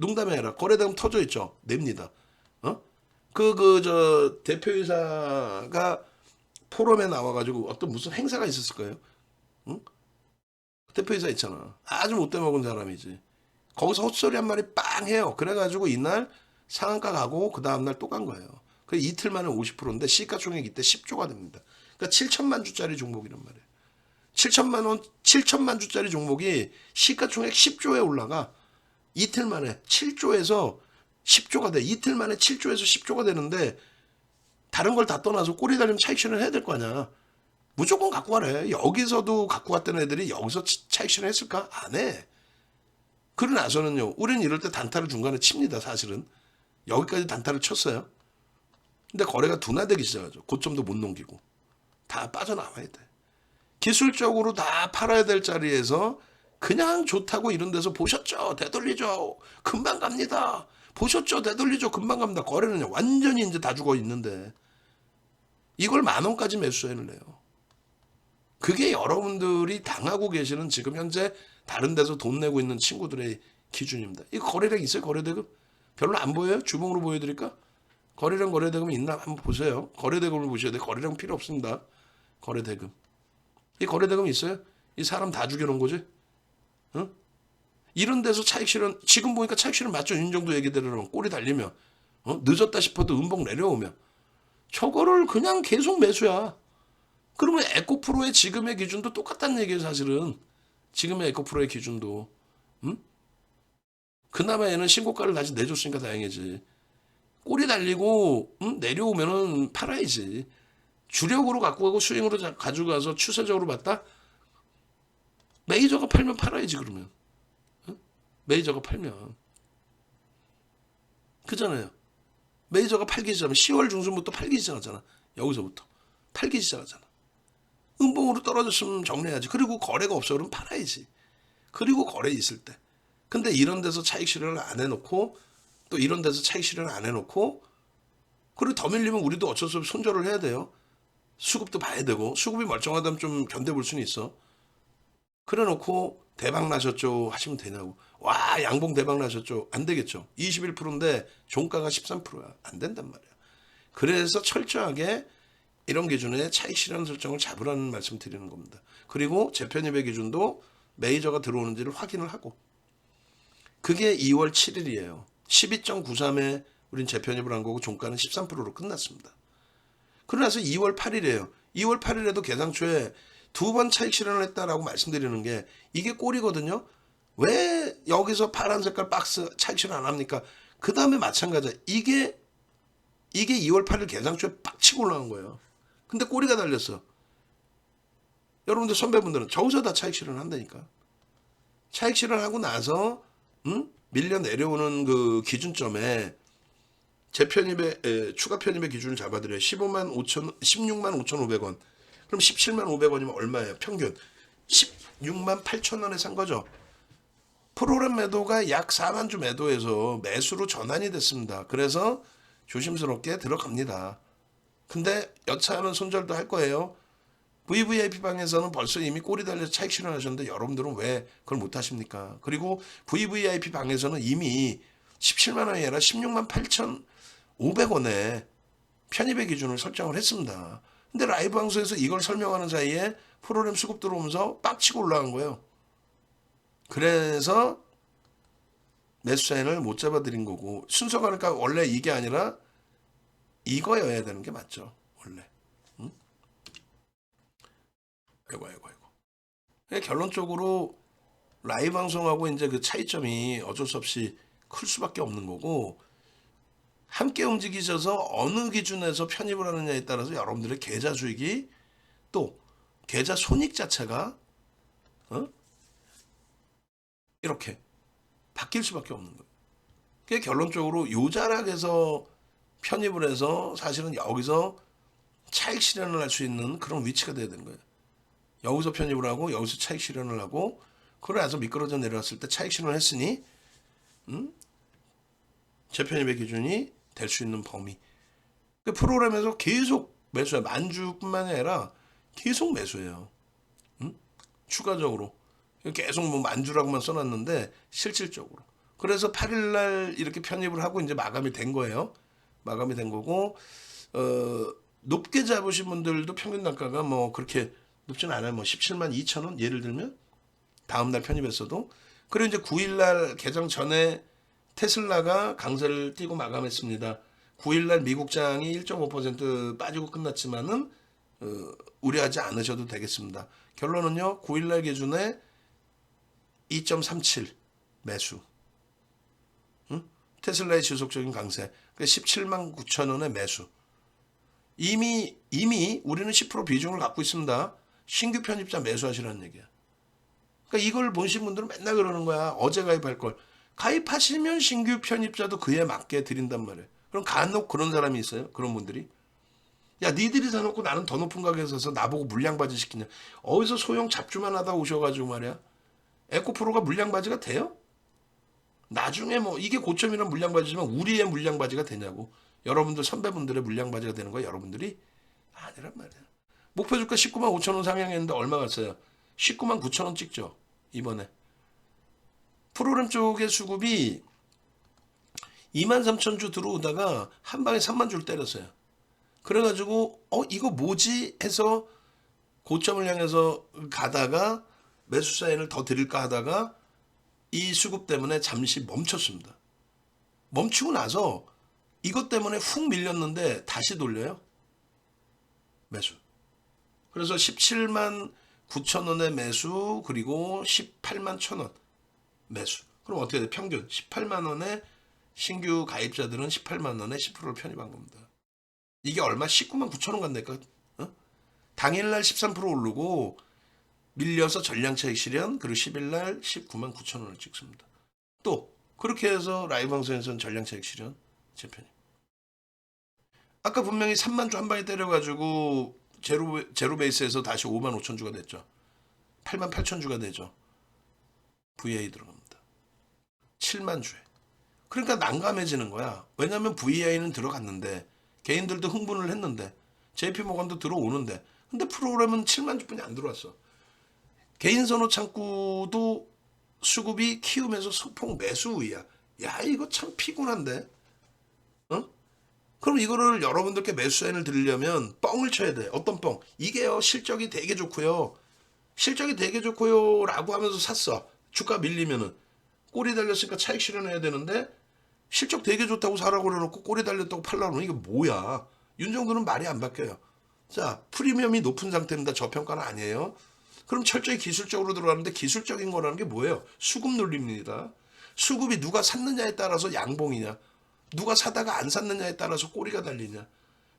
농담이 아니라 거래대금 터져 있죠. 냅니다. 어? 저 대표이사가 포럼에 나와가지고 어떤 무슨 행사가 있었을 거예요. 응? 대표이사 있잖아. 아주 못돼 먹은 사람이지. 거기서 헛소리 한 마리 빵 해요. 그래가지고 이날 상한가 가고 그 다음날 또 간 거예요. 그 이틀 만에 50%인데 시가총액 이때 10조가 됩니다. 그러니까 7천만 주짜리 종목이란 말이에요. 7천만 주짜리 종목이 시가총액 10조에 올라가 이틀 만에 7조에서 10조가 돼. 이틀 만에 7조에서 10조가 되는데 다른 걸 다 떠나서 꼬리 달리면 차익 실현 해야 될 거 아니야. 무조건 갖고 가래. 여기서도 갖고 갔던 애들이 여기서 차익 실현 했을까? 안 해. 그러고 나서는요. 우리는 이럴 때 단타를 중간에 칩니다. 사실은. 여기까지 단타를 쳤어요. 근데 거래가 둔화되기 시작하죠. 고점도 못 넘기고. 다 빠져나와야 돼. 기술적으로 다 팔아야 될 자리에서 그냥 좋다고 이런 데서 보셨죠? 되돌리죠? 금방 갑니다. 보셨죠? 되돌리죠? 금방 갑니다. 거래는 완전히 이제 다 죽어 있는데 이걸 10,000원까지 매수해를 내요. 그게 여러분들이 당하고 계시는 지금 현재 다른 데서 돈 내고 있는 친구들의 기준입니다. 이 거래량 있어요? 거래대금? 별로 안 보여요? 주봉으로 보여드릴까? 거래량 거래대금 있나? 한번 보세요. 거래대금을 보셔야 돼요. 거래량 필요 없습니다. 거래대금. 이 거래대금 있어요? 이 사람 다 죽여놓은 거지? 응? 이런 데서 차익 실현, 지금 보니까 차익 실현 맞죠? 윤정도 얘기대로는 꼬리 달리면, 늦었다 싶어도 음봉 내려오면. 저거를 그냥 계속 매수야. 그러면 에코프로의 지금의 기준도 똑같다는 얘기예요, 사실은. 지금의 에코프로의 기준도. 응? 그나마 얘는 신고가를 다시 내줬으니까 다행이지. 꼬리 달리고 내려오면은 팔아야지. 주력으로 갖고 가고 스윙으로 가져가서 추세적으로 봤다? 메이저가 팔면 팔아야지 그러면. 응? 메이저가 팔면. 그잖아요. 메이저가 팔기 시작하면 10월 중순부터 팔기 시작하잖아. 여기서부터. 팔기 시작하잖아. 음봉으로 떨어졌으면 정리해야지. 그리고 거래가 없어 그러면 팔아야지. 그리고 거래 있을 때. 근데 이런 데서 차익 실현을 안 해놓고 또 이런 데서 차익 실현을 안 해놓고 그리고 더 밀리면 우리도 어쩔 수 없이 손절을 해야 돼요. 수급도 봐야 되고 수급이 멀쩡하다면 좀 견뎌볼 수는 있어. 그래 놓고 대박 나셨죠 하시면 되냐고. 와 양봉 대박 나셨죠. 안 되겠죠. 21%인데 종가가 13%야. 안 된단 말이야. 그래서 철저하게 이런 기준에 차익 실현 설정을 잡으라는 말씀 드리는 겁니다. 그리고 재편입의 기준도 메이저가 들어오는지를 확인을 하고 그게 2월 7일이에요. 12.93에 우린 재편입을 한 거고 종가는 13%로 끝났습니다. 그러나서 2월 8일이에요. 2월 8일에도 계상초에 2번 차익 실현을 했다라고 말씀드리는 게 이게 꼴이거든요. 왜 여기서 파란 색깔 박스 차익 실현 안 합니까? 그 다음에 마찬가지야. 이게 2월 8일 계상초에 빡치고 올라간 거예요. 근데 꼬리가 달렸어. 여러분들 선배분들은 저기서 다 차익 실현을 한다니까. 차익 실현하고 나서 밀려 내려오는 그 기준점에 재편입의 추가 편입의 기준을 잡아드려요. 16만 5,500원. 그럼 17만 500원이면 얼마예요? 평균 16만 8천 원에 산 거죠. 프로그램 매도가 약 4만 주 매도해서 매수로 전환이 됐습니다. 그래서 조심스럽게 들어갑니다. 근데 여차하면 손절도 할 거예요. VVIP 방에서는 벌써 이미 꼬리 달려서 차익 실현하셨는데 여러분들은 왜 그걸 못 하십니까? 그리고 VVIP 방에서는 이미 17만 원이 아니라 16만 8,500원에 편입의 기준을 설정을 했습니다. 근데 라이브 방송에서 이걸 설명하는 사이에 프로그램 수급 들어오면서 빡치고 올라간 거예요. 그래서 매수 사인을 못 잡아드린 거고 순서가 그러니까 원래 이게 아니라 이거여야 되는 게 맞죠. 원래. 응? 아이고. 결론적으로 라이브 방송하고 이제 그 차이점이 어쩔 수 없이 클 수밖에 없는 거고 함께 움직이셔서 어느 기준에서 편입을 하느냐에 따라서 여러분들의 계좌 수익이 또 계좌 손익 자체가 이렇게 바뀔 수밖에 없는 거예요. 그게 결론적으로 요 자락에서 편입을 해서 사실은 여기서 차익 실현을 할 수 있는 그런 위치가 돼야 되는 거예요. 여기서 편입을 하고 여기서 차익 실현을 하고 그러고 미끄러져 내려왔을 때 차익 실현을 했으니 재편입의 기준이 될 수 있는 범위. 그 프로그램에서 계속 매수해요. 만주뿐만이 아니라 계속 매수해요. 추가적으로. 계속 뭐 만주라고만 써놨는데 실질적으로. 그래서 8일 날 이렇게 편입을 하고 이제 마감이 된 거예요. 마감이 된 거고 높게 잡으신 분들도 평균 단가가 뭐 그렇게 높지는 않아요. 뭐 17만 2천 원 예를 들면 다음 날 편입했어도. 그리고 이제 9일 날 개장 전에 테슬라가 강세를 띄고 마감했습니다. 9일 날 미국장이 1.5% 빠지고 끝났지만은 우려하지 않으셔도 되겠습니다. 결론은요. 9일 날 기준에 2.37 매수. 응? 테슬라의 지속적인 강세. 17만 9천 원의 매수. 이미 우리는 10% 비중을 갖고 있습니다. 신규 편입자 매수하시라는 얘기야. 그러니까 이걸 보신 분들은 맨날 그러는 거야. 어제 가입할 걸. 가입하시면 신규 편입자도 그에 맞게 드린단 말이에요. 그럼 간혹 그런 사람이 있어요. 그런 분들이. 야, 니들이 사놓고 나는 더 높은 가격에 사서 나보고 물량바지 시키냐. 어디서 소형 잡주만 하다 오셔가지고 말이야. 에코프로가 물량바지가 돼요? 나중에 뭐 이게 고점이란 물량바지지만 우리의 물량바지가 되냐고. 여러분들 선배분들의 물량바지가 되는 거야. 여러분들이 아니란 말이야. 목표주가 19만 5천 원 상향했는데 얼마 갔어요? 19만 9천 원 찍죠. 이번에. 프로그램 쪽의 수급이 2만 3천 주 들어오다가 한 방에 3만 주를 때렸어요. 그래가지고 이거 뭐지 해서 고점을 향해서 가다가 매수 사인을 더 드릴까 하다가 이 수급 때문에 잠시 멈췄습니다. 멈추고 나서 이것 때문에 훅 밀렸는데 다시 돌려요. 매수. 그래서 17만 9천 원의 매수 그리고 18만 1천 원 매수. 그럼 어떻게 돼? 평균 18만 원에 신규 가입자들은 18만 원에 10%를 편입한 겁니다. 이게 얼마? 19만 9천 원 간다니까. 당일날 13% 오르고 밀려서 전량차익 실현 그리고 10일날 19만 9천 원을 찍습니다. 또 그렇게 해서 라이브 방송에서는 전량차익 실현 재편입. 아까 분명히 3만 주 한 방에 때려가지고 제로 베이스에서 다시 5만 5천 주가 됐죠. 8만 8천 주가 되죠. VI 들어갑니다. 7만 주에. 그러니까 난감해지는 거야. 왜냐하면 VI는 들어갔는데 개인들도 흥분을 했는데 JP모건도 들어오는데 근데 프로그램은 7만 주뿐이 안 들어왔어. 개인 선호 창구도 수급이 키우면서 소폭 매수 우위야. 야 이거 참 피곤한데. 그럼 이거를 여러분들께 매수 사인을 드리려면 뻥을 쳐야 돼. 어떤 뻥? 이게요 실적이 되게 좋고요. 실적이 되게 좋고요 라고 하면서 샀어. 주가 밀리면은 꼬리 달렸으니까 차익 실현해야 되는데 실적 되게 좋다고 사라고 그래놓고 꼬리 달렸다고 팔라고 그러면 이게 뭐야. 윤 정도는 말이 안 바뀌어요. 자 프리미엄이 높은 상태입니다. 저평가는 아니에요. 그럼 철저히 기술적으로 들어가는데 기술적인 거라는 게 뭐예요? 수급 논리입니다. 수급이 누가 샀느냐에 따라서 양봉이냐. 누가 사다가 안 샀느냐에 따라서 꼬리가 달리냐.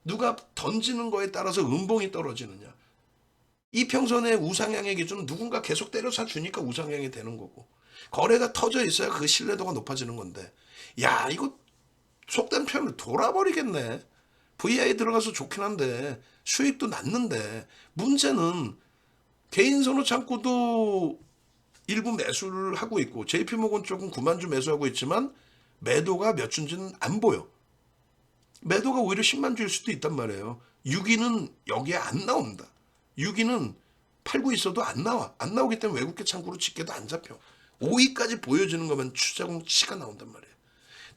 누가 던지는 거에 따라서 음봉이 떨어지느냐. 이평선의 우상향의 기준은 누군가 계속 때려 사주니까 우상향이 되는 거고. 거래가 터져 있어야 그 신뢰도가 높아지는 건데. 야 이거 속된 표현을 돌아버리겠네. VI 들어가서 좋긴 한데 수익도 났는데 문제는 개인 선호 창구도 일부 매수를 하고 있고 JP모건 쪽은 9만 주 매수하고 있지만 매도가 몇 주인지는 안 보여. 매도가 오히려 10만 주일 수도 있단 말이에요. 6위는 여기에 안 나옵니다. 6위는 팔고 있어도 안 나와. 안 나오기 때문에 외국계 창구로 집계도 안 잡혀. 5위까지 보여지는 거면 추자공치가 나온단 말이에요.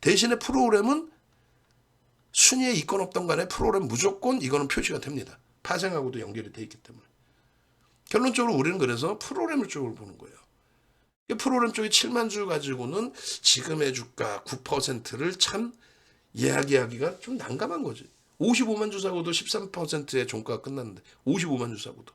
대신에 프로그램은 순위에 있건 없던 간에 프로그램 무조건 이거는 표시가 됩니다. 파생하고도 연결이 돼 있기 때문에. 결론적으로 우리는 그래서 프로그램 쪽을 보는 거예요. 프로그램 쪽이 7만 주 가지고는 지금의 주가 9%를 참 이야기하기가 좀 난감한 거지. 55만 주 사고도 13%의 종가가 끝났는데 55만 주 사고도.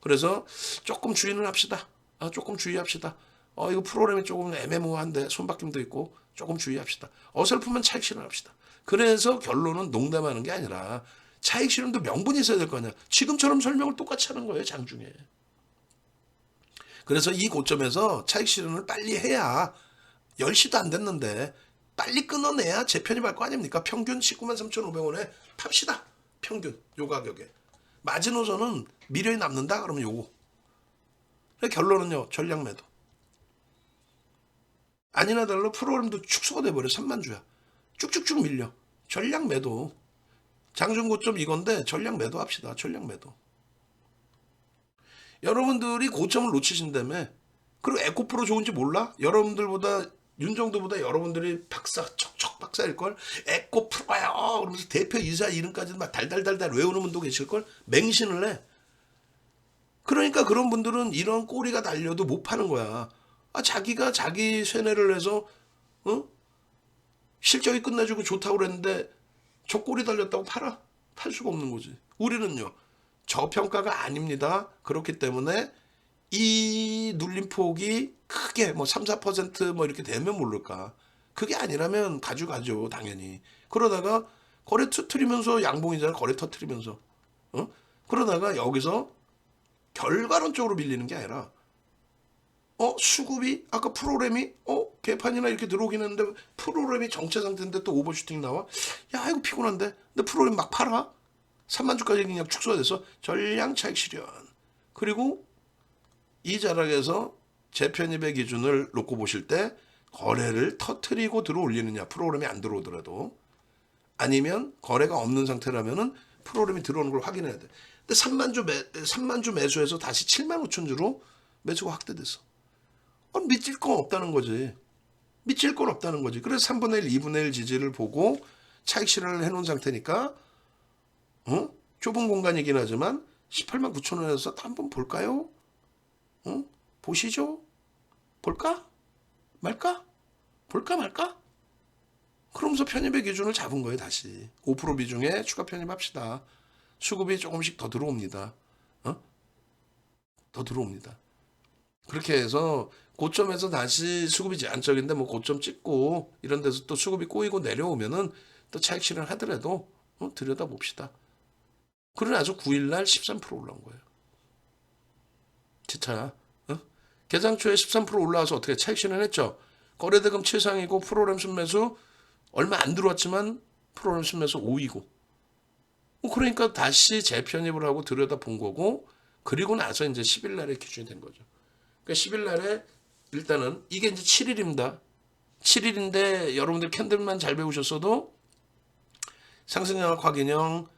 그래서 조금 주의는 합시다. 조금 주의합시다. 이거 프로그램이 조금 애매모호한데 손바뀜도 있고 조금 주의합시다. 어설프면 차익 실현합시다. 그래서 결론은 농담하는 게 아니라 차익 실현도 명분이 있어야 될 거 아니야. 지금처럼 설명을 똑같이 하는 거예요. 장중에. 그래서 이 고점에서 차익 실현을 빨리 해야 10시도 안 됐는데 빨리 끊어내야 재편입할 거 아닙니까? 평균 19만 3,500원에 팝시다. 평균 요 가격에. 마지노선은 미련이 남는다? 그러면 요거. 결론은요. 전량 매도. 아니나 달라 프로그램도 축소가 돼버려. 3만 주야. 쭉쭉쭉 밀려. 전량 매도. 장중 고점 이건데 전량 매도 합시다. 전량 매도. 여러분들이 고점을 놓치신다며. 그리고 에코프로 좋은지 몰라? 여러분들보다 윤정도보다 여러분들이 박사 척척 박사일걸. 에코 프로요 그러면서 대표이사 이름까지 막 달달달달 외우는 분도 계실걸. 맹신을 해. 그러니까 그런 분들은 이런 꼬리가 달려도 못 파는 거야. 아, 자기가 자기 쇠뇌를 해서 어? 실적이 끝내주고 좋다고 그랬는데 저 꼬리 달렸다고 팔아? 팔 수가 없는 거지. 우리는요. 저평가가 아닙니다. 그렇기 때문에 이 눌림폭이 크게 뭐 3, 4%뭐 이렇게 되면 모를까. 그게 아니라면 가져가죠, 당연히. 그러다가 거래 터트리면서 양봉이잖아. 거래 터트리면서. 어? 그러다가 여기서 결과론적으로 밀리는 게 아니라 수급이 아까 프로그램이 개판이나 이렇게 들어오긴 했는데 프로그램이 정체 상태인데 또 오버슈팅 나와. 야, 이거 피곤한데. 근데 프로그램 막 팔아. 3만 주까지 그냥 축소가 돼서 전량 차익 실현. 그리고 이 자락에서 재편입의 기준을 놓고 보실 때 거래를 터트리고 들어올리느냐, 프로그램이 안 들어오더라도. 아니면 거래가 없는 상태라면은 프로그램이 들어오는 걸 확인해야 돼. 근데 3만 주 매수해서 다시 7만 5천 주로 매수가 확대됐어. 미칠 건 없다는 거지. 미칠 건 없다는 거지. 그래서 3분의 1, 2분의 1 지지를 보고 차익 실현을 해놓은 상태니까 좁은 공간이긴 하지만 18만 9천 원에서 한번 볼까요? 보시죠. 볼까? 말까? 볼까 말까? 그러면서 편입의 기준을 잡은 거예요. 다시 5% 비중에 추가 편입합시다. 수급이 조금씩 더 들어옵니다. 더 들어옵니다. 그렇게 해서 고점에서 다시 수급이 제한적인데 뭐 고점 찍고 이런 데서 또 수급이 꼬이고 내려오면은 또 차익 실현하더라도 들여다봅시다. 그러나 아주 9일날 13% 올라온 거예요. 진짜 개장 초에 13% 올라와서 어떻게 차익 실현했죠? 거래대금 최상이고 프로그램 순매수 얼마 안 들어왔지만 프로그램 순매수 5위고 그러니까 다시 재편입을 하고 들여다본 거고 그리고 나서 이제 10일 날에 기준이 된 거죠. 그러니까 10일 날에 일단은 이게 이제 7일입니다. 7일인데 여러분들 캔들만 잘 배우셨어도 상승장악 확인형,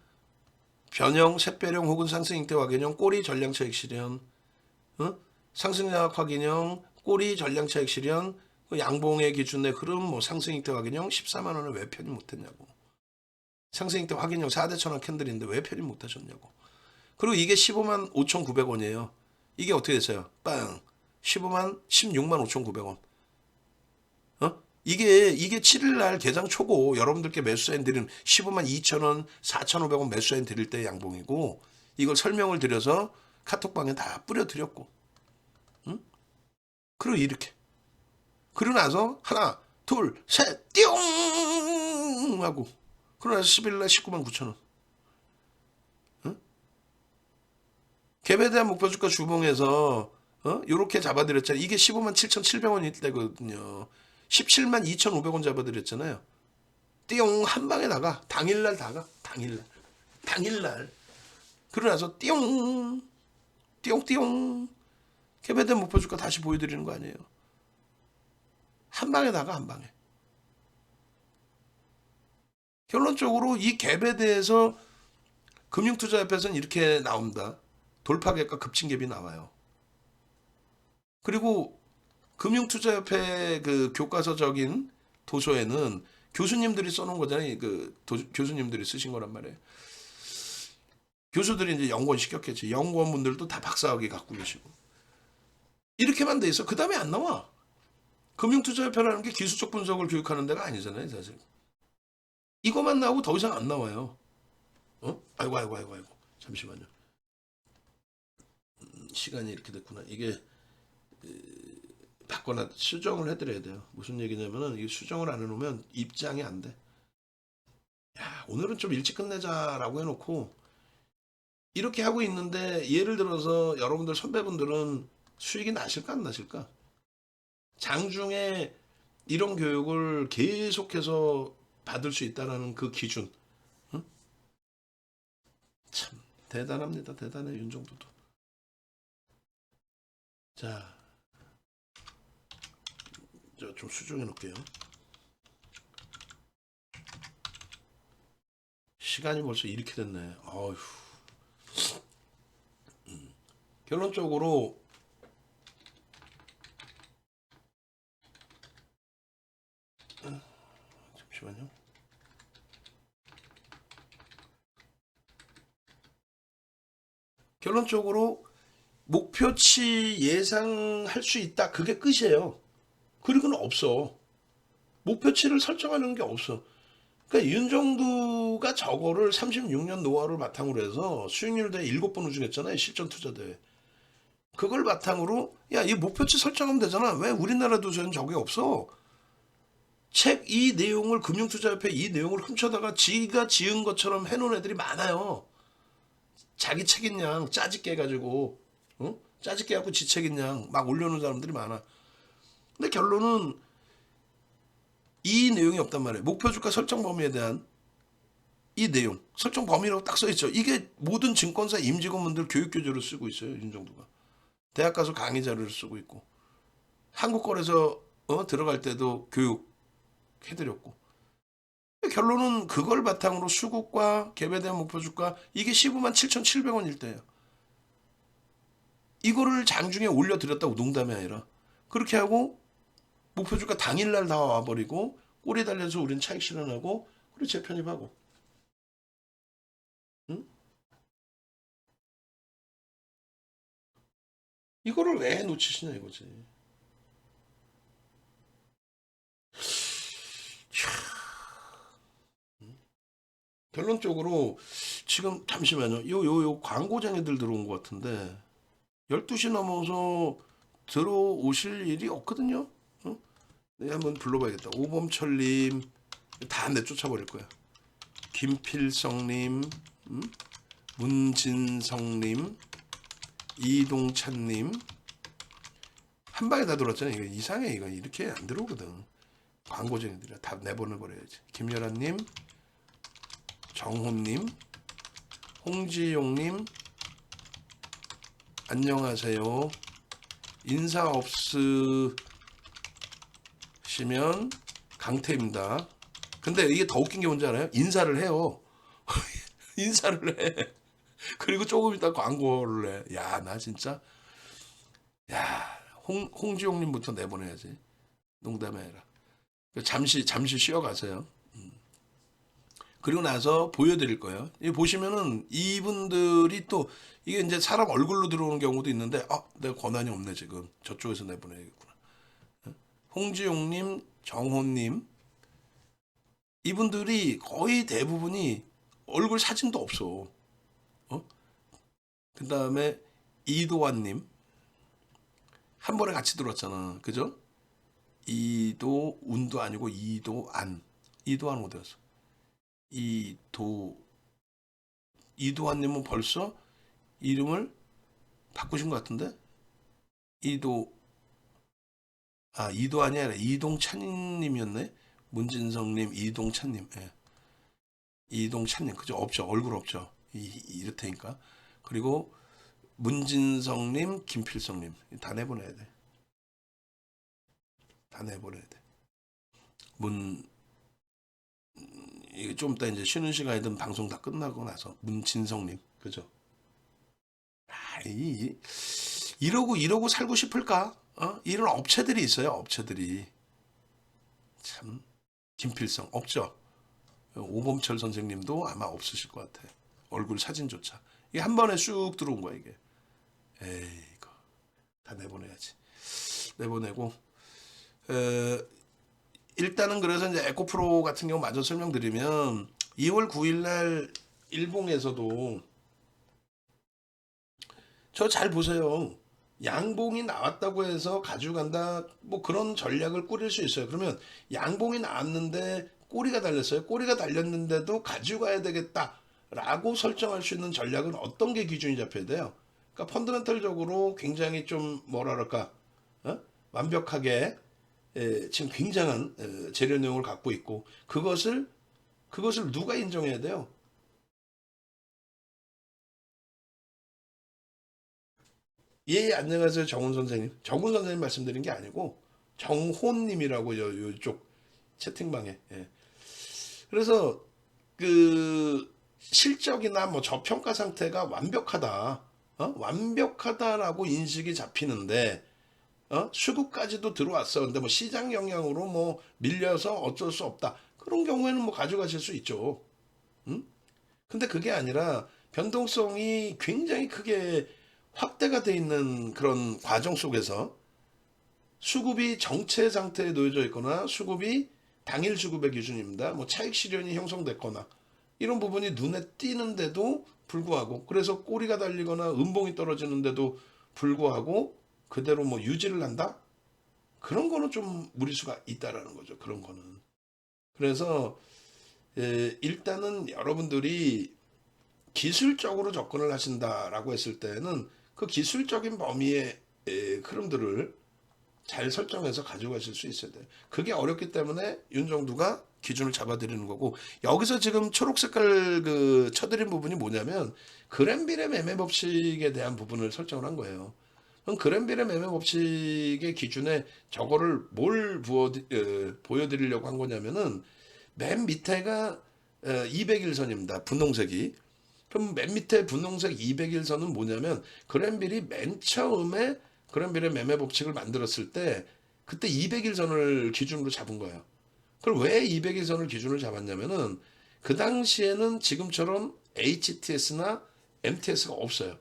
변형, 샛별형 혹은 상승잉태 확인형, 꼬리 전량차익 실현, 상승장악 확인형, 꼬리 전량차익 실현, 양봉의 기준의 흐름, 뭐 상승잉태 확인형 14만 원을 왜 편입 못했냐고. 상승잉태 확인형 4대 천원 캔들인데 왜 편입 못하셨냐고. 그리고 이게 15만 5,900원이에요. 이게 어떻게 됐어요? 빵. 16만 5,900원. 이게 7일날 개장 초고 여러분들께 매수사인 드리는 15만 2천원, 4,500원 매수사인 드릴 때 양봉이고 이걸 설명을 드려서 카톡방에 다 뿌려드렸고 그리고 이렇게 그러고 나서 하나, 둘, 셋, 띠용 하고 그러고 나서 10일날 19만 9천원 개배대한 목표주가 주봉에서 요렇게 잡아드렸잖아요. 이게 15만 7,700원일 때거든요. 17만 2,500원 잡아드렸잖아요. 띠용 한 방에 나가. 당일날 나가. 당일날. 그러고 나서 띠용 띠용 개배된 목표주가 다시 보여드리는 거 아니에요. 한 방에 나가. 한 방에. 결론적으로 이 갭에 대해서 금융투자협회에서는 이렇게 나옵니다. 돌파갭과 급진갭이 나와요. 그리고 금융투자협회 그 교과서적인 도서에는 교수님들이 써놓은 거잖아요. 교수님들이 쓰신 거란 말이에요. 교수들이 이제 연구원 시켰겠지. 연구원분들도 다 박사학위 갖고 계시고. 이렇게만 돼 있어. 그 다음에 안 나와. 금융투자협회라는 게 기술적 분석을 교육하는 데가 아니잖아요, 사실. 이것만 나오고 더 이상 안 나와요. 아이고. 잠시만요. 시간이 이렇게 됐구나. 이게 바꿔놔 수정을 해드려야 돼요. 무슨 얘기냐면은 이 수정을 안 해놓으면 입장이 안 돼. 야, 오늘은 좀 일찍 끝내자라고 해놓고 이렇게 하고 있는데 예를 들어서 여러분들 선배분들은 수익이 나실까 안 나실까? 장중에 이런 교육을 계속해서 받을 수 있다라는 그 기준. 응? 참 대단합니다. 대단해 윤정도도. 자, 저 좀 수정해 놓을게요. 시간이 벌써 이렇게 됐네. 어휴. 결론적으로 결론적으로 목표치 예상할 수 있다. 그게 끝이에요. 그리고는 없어. 목표치를 설정하는 게 없어. 그러니까 윤정두가 저거를 36년 노하우를 바탕으로 해서 수익률 대회 7번 우승했잖아요. 실전 투자 대회. 그걸 바탕으로 야, 이 목표치 설정하면 되잖아. 왜 우리나라 도서는 저게 없어? 책 이 내용을 금융투자협회 이 내용을 훔쳐다가 지가 지은 것처럼 해놓은 애들이 많아요. 자기 책인 양 짜집게 해가지고 짜집게 해갖고 지 책인 양 막 올려놓은 사람들이 많아. 근데 결론은 이 내용이 없단 말이에요. 목표 주가 설정 범위에 대한 이 내용 설정 범위라고 딱 써있죠. 이게 모든 증권사 임직원분들 교육교재로 쓰고 있어요. 윤정도가 대학 가서 강의 자료를 쓰고 있고 한국거래소 들어갈 때도 교육 해드렸고 결론은 그걸 바탕으로 수급과 갭에 대한 목표 주가 이게 15만 7,700원일 때예요. 이거를 장중에 올려드렸다고 농담이 아니라 그렇게 하고 목표 주가 당일날 다 와버리고 꼬리 달려서 우리는 차익 실현하고 그리고 재편입하고 응? 이거를 왜 놓치시냐 이거지. 결론적으로 지금 잠시만요. 요 광고쟁이들 들어온 것 같은데 12시 넘어서 들어오실 일이 없거든요. 어? 네, 한번 불러봐야겠다. 오범철님 다 내쫓아버릴 거야. 김필성님, 문진성님, 이동찬님 한 방에 다 들어왔잖아요. 이거 이상해. 이거 이렇게 안 들어오거든. 광고쟁이들이 다 내보내버려야지. 김열아님, 정호님, 홍지용님 안녕하세요. 인사 없으시면 강태입니다. 근데 이게 더 웃긴 게 뭔지 알아요? 인사를 해요. 인사를 해. 그리고 조금 있다 광고를 해. 야, 나 진짜. 야, 홍지용님부터 내보내야지. 농담이 아니라. 잠시 쉬어가세요. 그리고 나서 보여드릴 거예요. 이 보시면은 이분들이 또 이게 이제 사람 얼굴로 들어오는 경우도 있는데, 내가 권한이 없네 지금. 저쪽에서 내보내야겠구나. 홍지용님, 정호님 이분들이 거의 대부분이 얼굴 사진도 없어. 그 다음에 이도환님 한 번에 같이 들어왔잖아, 그죠? 이도운도 아니고 이도안. 이도안 어디 갔어? 이도환님은 벌써 이름을 바꾸신 것 같은데? 이도환이 아니라 이동찬님이었네. 문진성님, 이동찬님, 예. 이동찬님, 그죠? 없죠. 얼굴 없죠. 이렇다니까. 그리고 문진성님, 김필성님 다 내보내야 돼. 다 내보내야 돼. 이게 좀 이따 이제 쉬는 시간이든 방송 다 끝나고 나서 문진성님, 그죠? 이러고 살고 싶을까? 이런 업체들이 있어요. 업체들이 참 김필성 없죠. 오범철 선생님도 아마 없으실 것 같아. 얼굴 사진조차 이게 한 번에 쑥 들어온 거야 이게. 에이 이거 다 내보내야지. 내보내고 일단은 그래서 이제 에코프로 같은 경우 마저 설명드리면 2월 9일 날 일봉에서도 저 잘 보세요. 양봉이 나왔다고 해서 가져간다 뭐 그런 전략을 꾸릴 수 있어요. 그러면 양봉이 나왔는데 꼬리가 달렸어요. 꼬리가 달렸는데도 가져가야 되겠다라고 설정할 수 있는 전략은 어떤 게 기준이 잡혀야 돼요? 그러니까 펀더멘털적으로 굉장히 좀 뭐라 그럴까 완벽하게 지금 굉장한 재료 내용을 갖고 있고 그것을 누가 인정해야 돼요? 예, 안녕하세요. 정훈 선생님. 정훈 선생님 말씀드린 게 아니고 정호님이라고 요쪽 채팅방에. 예. 그래서 그 실적이나 뭐 저평가 상태가 완벽하다. 완벽하다라고 인식이 잡히는데 수급까지도 들어왔어. 근데 뭐 시장 영향으로 뭐 밀려서 어쩔 수 없다. 그런 경우에는 뭐 가져가실 수 있죠. 응? 근데 그게 아니라 변동성이 굉장히 크게 확대가 돼 있는 그런 과정 속에서 수급이 정체 상태에 놓여져 있거나 수급이 당일 수급의 기준입니다. 뭐 차익 실현이 형성됐거나 이런 부분이 눈에 띄는데도 불구하고, 그래서 꼬리가 달리거나 음봉이 떨어지는데도 불구하고 그대로 뭐 유지를 한다? 그런 거는 좀 무리수가 있다라는 거죠. 그런 거는. 그래서 일단은 여러분들이 기술적으로 접근을 하신다라고 했을 때는 그 기술적인 범위의 흐름들을 잘 설정해서 가져가실 수 있어야 돼요. 그게 어렵기 때문에 윤정두가 기준을 잡아드리는 거고, 여기서 지금 초록 색깔 그 쳐드린 부분이 뭐냐면 그랜빌의 매매 법칙에 대한 부분을 설정을 한 거예요. 그럼 그랜빌의 매매 법칙의 기준에 저거를 뭘 보여드리려고 한 거냐면은 맨 밑에가 200일선입니다. 분홍색이. 그럼 맨 밑에 분홍색 200일선은 뭐냐면 그랜빌이 맨 처음에 그랜빌의 매매 법칙을 만들었을 때 그때 200일선을 기준으로 잡은 거예요. 그럼 왜 200일선을 기준으로 잡았냐면은 그 당시에는 지금처럼 HTS나 MTS가 없어요.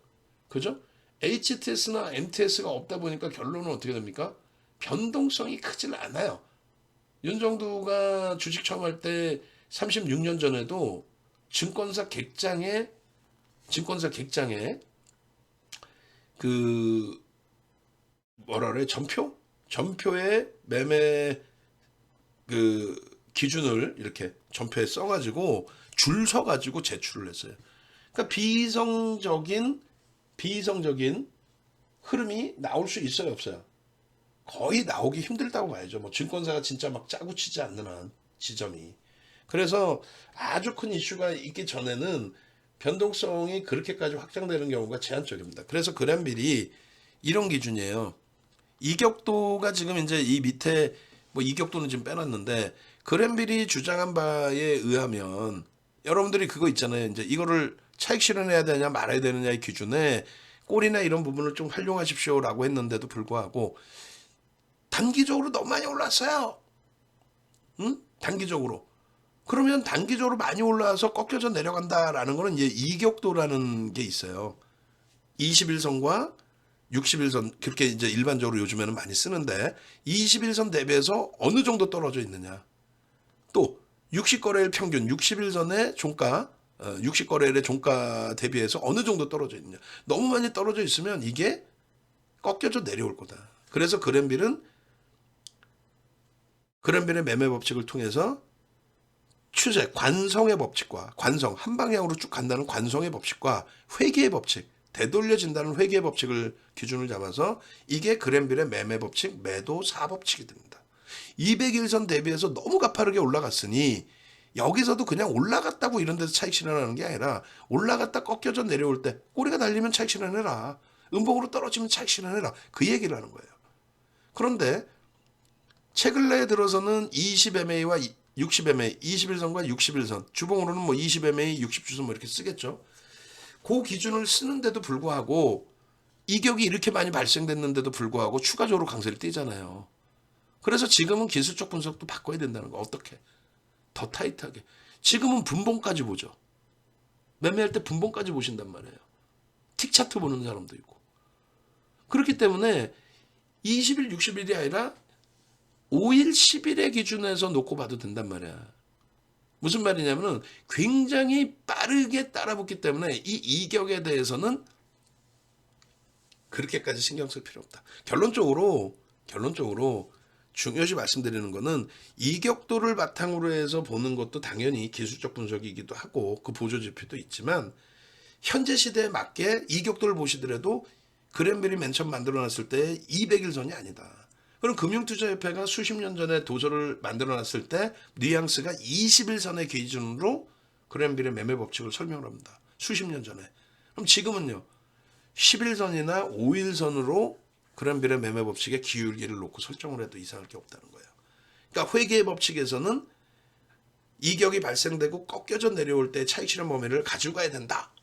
그죠? HTS나 MTS가 없다 보니까 결론은 어떻게 됩니까? 변동성이 크질 않아요. 윤정두가 주식 처음 할 때 36년 전에도 증권사 객장에 그 뭐라 그래, 전표에 매매 그 기준을 이렇게 전표에 써가지고 줄 서가지고 제출을 했어요. 그러니까 비이성적인 흐름이 나올 수 있어요, 없어요? 거의 나오기 힘들다고 봐야죠. 뭐 증권사가 진짜 막 짜고 치지 않는 한 지점이. 그래서 아주 큰 이슈가 있기 전에는 변동성이 그렇게까지 확장되는 경우가 제한적입니다. 그래서 그랜빌이 이런 기준이에요. 이격도가 지금 이제 이 밑에 뭐 이격도는 지금 빼놨는데 그랜빌이 주장한 바에 의하면 여러분들이 그거 있잖아요. 이제 이거를 차익 실현해야 되냐 말아야 되느냐의 기준에 꼴이나 이런 부분을 좀 활용하십시오라고 했는데도 불구하고 단기적으로 너무 많이 올랐어요. 응? 단기적으로. 그러면 단기적으로 많이 올라와서 꺾여져 내려간다라는 거는 이제 이격도라는 게 있어요. 21선과 61선, 그렇게 이제 일반적으로 요즘에는 많이 쓰는데 21선 대비해서 어느 정도 떨어져 있느냐. 또 60거래일 평균 61선의 종가, 60거래일의 종가 대비해서 어느 정도 떨어져 있느냐. 너무 많이 떨어져 있으면 이게 꺾여져 내려올 거다. 그래서 그랜빌의 매매 법칙을 통해서 관성의 법칙과 한 방향으로 쭉 간다는 관성의 법칙과 회귀의 법칙, 되돌려진다는 회귀의 법칙을 기준을 잡아서 이게 그랜빌의 매매 법칙, 매도 4법칙이 됩니다. 200일선 대비해서 너무 가파르게 올라갔으니 여기서도 그냥 올라갔다고 이런 데서 차익 실현하는 게 아니라 올라갔다 꺾여져 내려올 때 꼬리가 달리면 차익 실현해라. 음봉으로 떨어지면 차익 실현해라. 그 얘기를 하는 거예요. 그런데 최근에 들어서는 20MA와 60MA, 21선과 61선, 주봉으로는 뭐 20MA, 60주선 뭐 이렇게 쓰겠죠. 그 기준을 쓰는데도 불구하고 이격이 이렇게 많이 발생됐는데도 불구하고 추가적으로 강세를 띄잖아요. 그래서 지금은 기술적 분석도 바꿔야 된다는 거. 어떻게? 더 타이트하게. 지금은 분봉까지 보죠. 매매할 때 분봉까지 보신단 말이에요. 틱 차트 보는 사람도 있고. 그렇기 때문에 20일, 60일이 아니라 5일, 10일의 기준에서 놓고 봐도 된단 말이야. 무슨 말이냐면은 굉장히 빠르게 따라붙기 때문에 이 이격에 대해서는 그렇게까지 신경 쓸 필요 없다. 결론적으로 중요시 말씀드리는 거는 이격도를 바탕으로 해서 보는 것도 당연히 기술적 분석이기도 하고 그 보조 지표도 있지만 현재 시대에 맞게 이격도를 보시더라도 그랜빌이 맨 처음 만들어놨을 때 200일선이 아니다. 그럼 금융투자협회가 수십 년 전에 도서를 만들어놨을 때 뉘앙스가 21선의 기준으로 그랜빌의 매매 법칙을 설명을 합니다. 수십 년 전에. 그럼 지금은요. 11선이나 5일선으로 그랜빌의 매매 법칙의 기울기를 놓고 설정을 해도 이상할 게 없다는 거예요. 그러니까 회계의 법칙에서는 이격이 발생되고 꺾여져 내려올 때 차익 실현 범위를 가지고 가야 된다.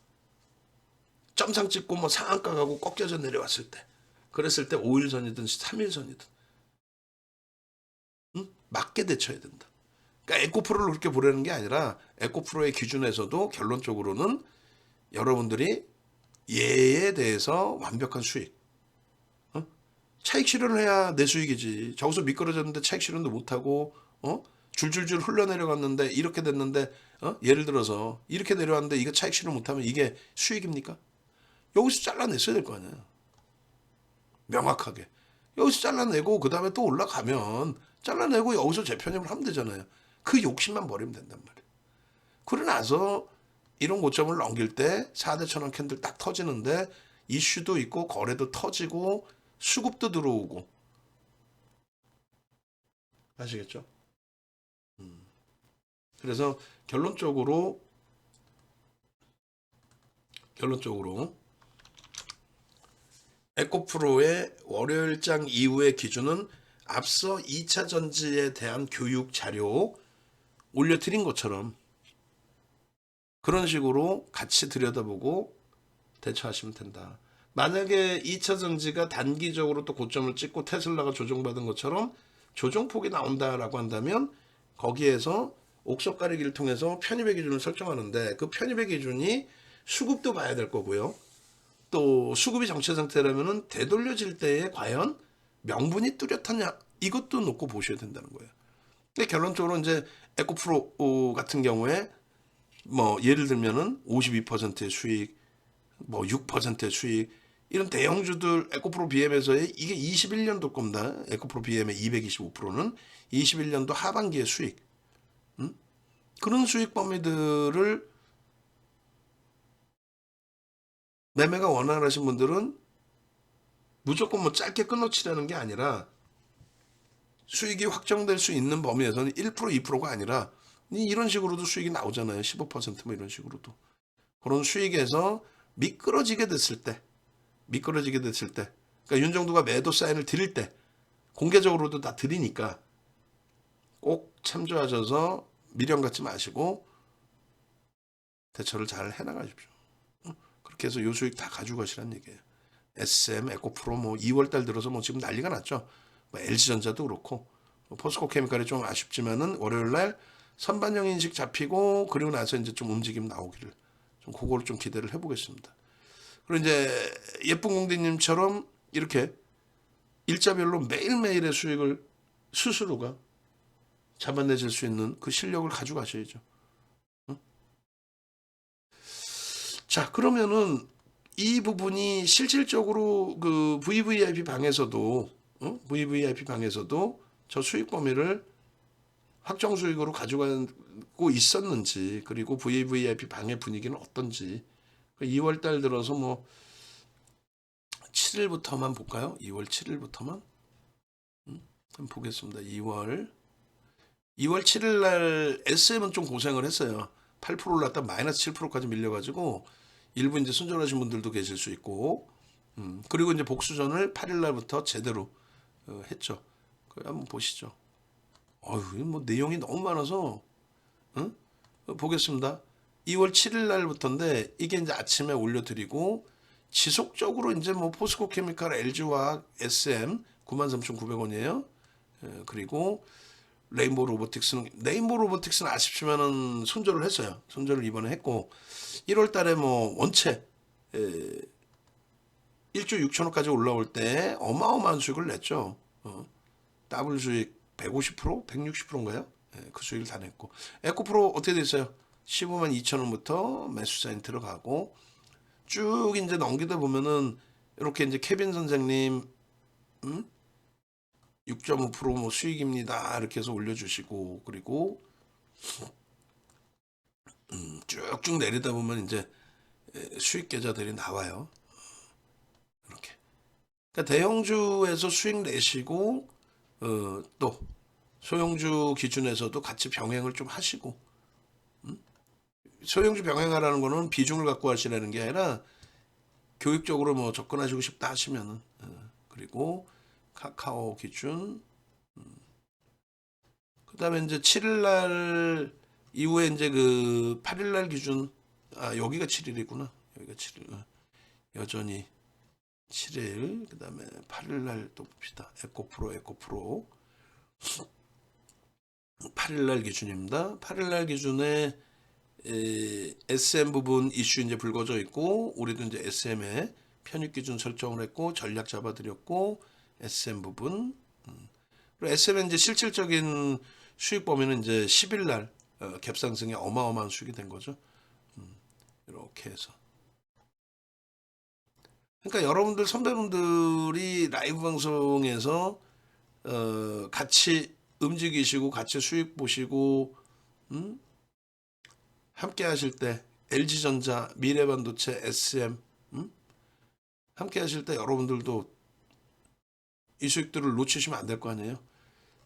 점상 찍고 뭐 상한가 가고 꺾여져 내려왔을 때. 그랬을 때 5일선이든 3일선이든 맞게 대처해야 된다. 그러니까 에코프로를 그렇게 보려는 게 아니라 에코프로의 기준에서도 결론적으로는 여러분들이 얘에 대해서 완벽한 수익, 차익 실현을 해야 내 수익이지. 저기서 미끄러졌는데 차익 실현도 못하고, 줄줄줄 흘러내려갔는데 이렇게 됐는데, 예를 들어서 이렇게 내려왔는데 이거 차익 실현 못하면 이게 수익입니까? 여기서 잘라냈어야 될 거 아니에요. 명확하게. 여기서 잘라내고 그 다음에 또 올라가면 잘라내고 여기서 재편입을 하면 되잖아요. 그 욕심만 버리면 된단 말이에요. 그러고 나서 이런 고점을 넘길 때 4대 천원 캔들 딱 터지는데 이슈도 있고 거래도 터지고 수급도 들어오고. 아시겠죠? 그래서 결론적으로 에코프로의 월요일장 이후의 기준은 앞서 2차 전지에 대한 교육 자료 올려드린 것처럼 그런 식으로 같이 들여다보고 대처하시면 된다. 만약에 2차 전지가 단기적으로 또 고점을 찍고 테슬라가 조정받은 것처럼 조정폭이 나온다라고 한다면 거기에서 옥석 가리기를 통해서 편입의 기준을 설정하는데 그 편입의 기준이 수급도 봐야 될 거고요. 또 수급이 정체 상태라면은 되돌려질 때에 과연 명분이 뚜렷하냐 이것도 놓고 보셔야 된다는 거예요. 근데 결론적으로 이제 에코프로 같은 경우에 뭐 예를 들면은 52%의 수익, 뭐 6%의 수익 이런 대형주들 에코프로 BM에서의 이게 21년도 겁니다. 에코프로 BM의 225%는 21년도 하반기의 수익. 그런 수익 범위들을 매매가 원활하신 분들은 무조건 뭐 짧게 끊어치라는 게 아니라 수익이 확정될 수 있는 범위에서는 1% 2%가 아니라 이런 식으로도 수익이 나오잖아요. 15%뭐 이런 식으로도. 그런 수익에서 미끄러지게 됐을 때 그러니까 윤정도가 매도 사인을 드릴 때 공개적으로도 다 드리니까 꼭 참조하셔서 미련 갖지 마시고 대처를 잘 해나가십시오. 그렇게 해서 요 수익 다 가지고 가시란 얘기예요. SM, 에코프로 뭐 2월달 들어서 뭐 지금 난리가 났죠. 뭐 LG전자도 그렇고 뭐 포스코케미칼이 좀 아쉽지만은 월요일날 선반영 인식 잡히고 그리고 나서 이제 좀 움직임 나오기를 좀 그거를 좀 기대를 해보겠습니다. 그리고 이제 예쁜 공대님처럼 이렇게 일자별로 매일매일의 수익을 스스로가 잡아내실 수 있는 그 실력을 가지고 가셔야죠. 자, 그러면은 이 부분이 실질적으로 그 VVIP 방에서도 VVIP 방에서도 저 수익 범위를 확정 수익으로 가져가고 있었는지 그리고 VVIP 방의 분위기는 어떤지 2월 달 들어서 뭐 7일부터만 볼까요? 2월 7일부터만 한번 보겠습니다. 2월 7일 날 SM은 좀 고생을 했어요. 8% 올랐다 마이너스 7%까지 밀려가지고 일부 이제 순전하신 분들도 계실 수 있고 그리고 이제 복수전을 8일 날부터 제대로 했죠. 한번 보시죠. 어휴, 뭐 내용이 너무 많아서 보겠습니다. 2월 7일 날부터인데 이게 이제 아침에 올려드리고 지속적으로 이제 뭐 포스코 케미칼, LG화학, SM 93,900원이에요. 그리고 레인보우 로보틱스는 아쉽지만은 손절을 했어요. 손절을 이번에 했고 1월 달에 뭐 원체 1조 6천억까지 올라올 때 어마어마한 수익을 냈죠. 더블 수익 150%, 160%인가요? 그 수익을 다 냈고 에코프로 어떻게 됐어요? 15만 2천 원부터 매수 사인 들어가고 쭉 이제 넘기다 보면은 이렇게 이제 케빈 선생님 6.5%뭐 수익입니다. 이렇게 해서 올려주시고 그리고 쭉쭉 내리다 보면 이제 수익 계좌들이 나와요. 이렇게. 그러니까 대형주에서 수익 내시고 또 소형주 기준에서도 같이 병행을 좀 하시고 소형주 병행하라는 거는 비중을 갖고 하시라는 게 아니라 교육적으로 뭐 접근하시고 싶다 하시면은 그리고 카카오 기준 그다음에 이제 7일 날 이후에 이제 그 8일 날 기준 여기가 7일이구나. 여기가 7일. 여전히 7일 그다음에 8일 날 또 봅시다. 에코프로 8일 날 기준입니다. 8일 날 기준에 SM 부분 이슈 이제 불거져 있고, 우리도 이제 SM에 편입 기준 설정을 했고, 전략 잡아드렸고, SM 부분. 그리고 SM의 이제 실질적인 수익 범위는 이제 10일 날 갭상승에 어마어마한 수익이 된 거죠. 이렇게 해서. 그러니까 여러분들 선배분들이 라이브 방송에서 같이 움직이시고 같이 수익 보시고 함께 하실 때 LG전자, 미래반도체, SM 함께 하실 때 여러분들도 이 수익들을 놓치시면 안 될 거 아니에요.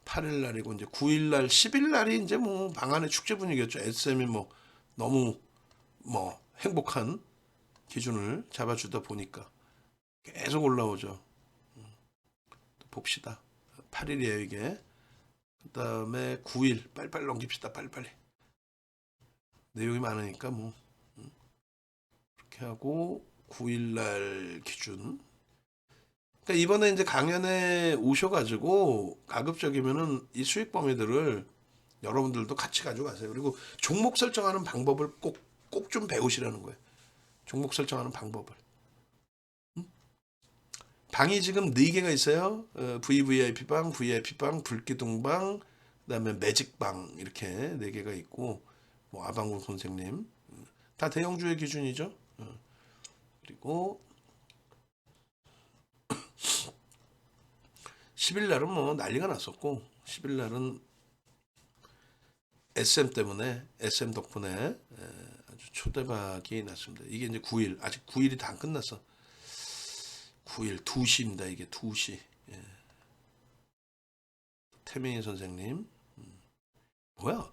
8일 날이고 이제 9일 날, 10일 날이 이제 뭐 방안의 축제 분위기였죠. SM이 뭐 너무 뭐 행복한 기준을 잡아주다 보니까 계속 올라오죠. 또 봅시다. 8일이에요 이게. 그 다음에 9일 빨리빨리 넘깁시다. 빨리빨리. 내용이 많으니까 뭐 이렇게 하고 9일 날 기준. 그러니까 이번에 이제 강연에 오셔가지고 가급적이면은 이 수익 범위들을 여러분들도 같이 가져가세요. 그리고 종목 설정하는 방법을 꼭 좀 배우시라는 거예요. 종목 설정하는 방법을. 방이 지금 4개가 있어요. VVIP방, VIP방, 불기둥방, 그다음에 매직방 이렇게 4개가 있고 뭐 아방구 선생님 다 대형주의 기준이죠. 그리고 10일 날은 뭐 난리가 났었고 10일 날은 SM 때문에 SM 덕분에 아주 초대박이 났습니다. 이게 이제 9일 아직 9일이 다 안 끝났어. 9일 2시입니다. 이게 2시. 태민이 선생님. 뭐야?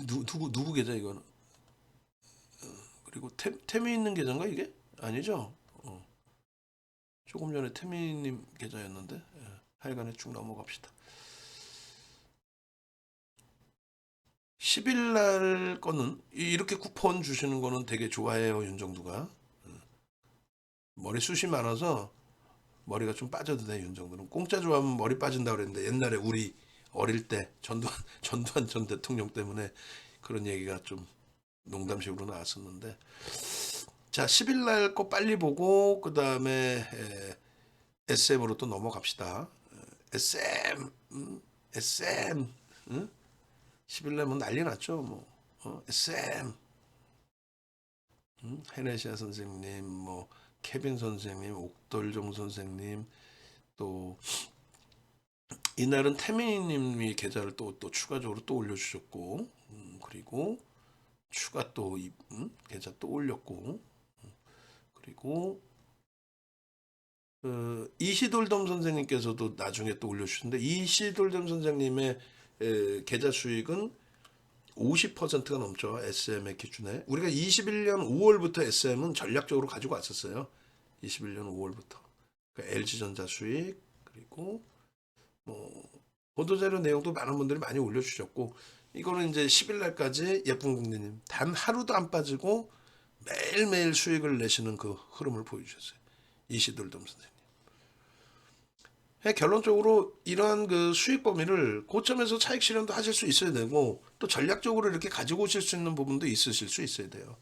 누구 계좌 이거는? 그리고 태민 있는 계좌인가 이게? 아니죠? 조금 전에 태민님 계좌였는데 하여간에 쭉 넘어갑시다. 10일 날 거는 이렇게 쿠폰 주시는 거는 되게 좋아해요 윤정두가. 머리숱이 많아서 머리가 좀 빠져도 돼 윤정두는. 공짜 좋아하면 머리 빠진다 그랬는데 옛날에 우리 어릴 때 전두환 전 대통령 때문에 그런 얘기가 좀 농담식으로 나왔었는데 자 10일 날 거 빨리 보고 그 다음에 SM으로 또 넘어갑시다. SM SM 10일 날뭐 난리 났죠 뭐 SM 헤네시아 선생님 뭐 케빈 선생님 옥돌종 선생님 또 이날은 태민님이 계좌를 또 추가적으로 또 올려주셨고 그리고 추가 또 계좌 또 올렸고 그리고 이시돌덤 선생님께서도 나중에 또 올려주셨는데 이시돌덤 선생님의 계좌 수익은 50%가 넘죠. SM의 기준에. 우리가 21년 5월부터 SM은 전략적으로 가지고 왔었어요. 21년 5월부터. 그러니까 LG전자 수익 그리고 뭐 보도자료 내용도 많은 분들이 많이 올려주셨고 이거는 이제 10일 날까지 예쁜 국민님 단 하루도 안 빠지고 매일매일 수익을 내시는 그 흐름을 보여주셨어요. 이시돌덤 선생님. 결론적으로 이러한 그 수익 범위를 고점에서 차익 실현도 하실 수 있어야 되고 또 전략적으로 이렇게 가지고 오실 수 있는 부분도 있으실 수 있어야 돼요.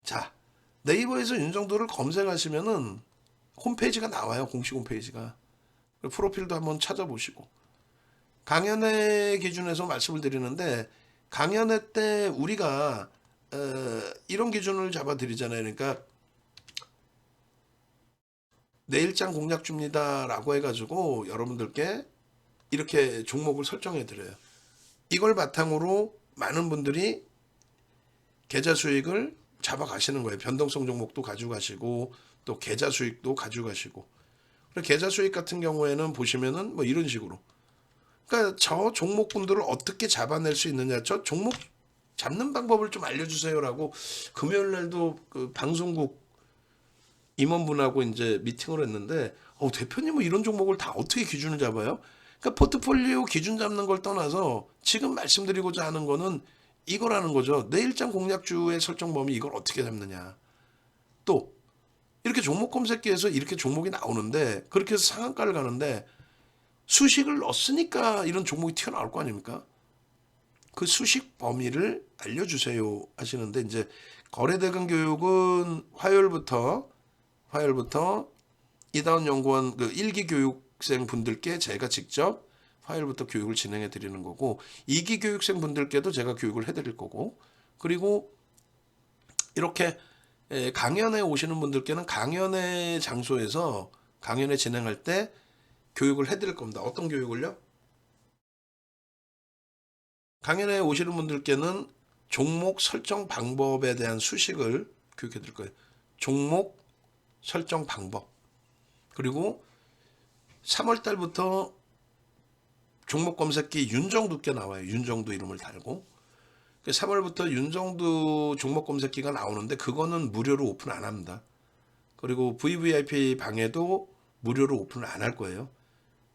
자, 네이버에서 윤정도를 검색하시면은 홈페이지가 나와요. 공식 홈페이지가. 프로필도 한번 찾아보시고. 강연회 기준에서 말씀을 드리는데 강연회 때 우리가 이런 기준을 잡아드리잖아요. 그러니까 내일장 공략 줍니다라고 해가지고 여러분들께 이렇게 종목을 설정해 드려요. 이걸 바탕으로 많은 분들이 계좌 수익을 잡아가시는 거예요. 변동성 종목도 가져가시고 또 계좌 수익도 가져가시고. 계좌 수익 같은 경우에는 보시면은 뭐 이런 식으로. 그러니까 저 종목분들을 어떻게 잡아낼 수 있느냐. 저 종목 잡는 방법을 좀 알려주세요라고 금요일 날도 그 방송국 임원분하고 이제 미팅을 했는데 대표님은 이런 종목을 다 어떻게 기준을 잡아요? 그러니까 포트폴리오 기준 잡는 걸 떠나서 지금 말씀드리고자 하는 거는 이거라는 거죠. 내일장 공략주의 설정 범위 이걸 어떻게 잡느냐. 또 이렇게 종목 검색기에서 이렇게 종목이 나오는데 그렇게 해서 상한가를 가는데 수식을 넣었으니까 이런 종목이 튀어나올 거 아닙니까? 그 수식 범위를 알려주세요 하시는데, 이제 거래대금 교육은 화요일부터 이다운 연구원 그 1기 교육생 분들께 제가 직접 화요일부터 교육을 진행해 드리는 거고, 2기 교육생 분들께도 제가 교육을 해 드릴 거고, 그리고 이렇게 강연에 오시는 분들께는 강연의 장소에서 강연회 진행할 때 교육을 해 드릴 겁니다. 어떤 교육을요? 강연에 오시는 분들께는 종목 설정 방법에 대한 수식을 교육해 드릴 거예요. 종목 설정 방법. 그리고 3월 달부터 종목 검색기 윤정두께 나와요. 윤정두 이름을 달고. 3월부터 윤정두 종목 검색기가 나오는데 그거는 무료로 오픈 안 합니다. 그리고 VVIP 방에도 무료로 오픈을 안 할 거예요.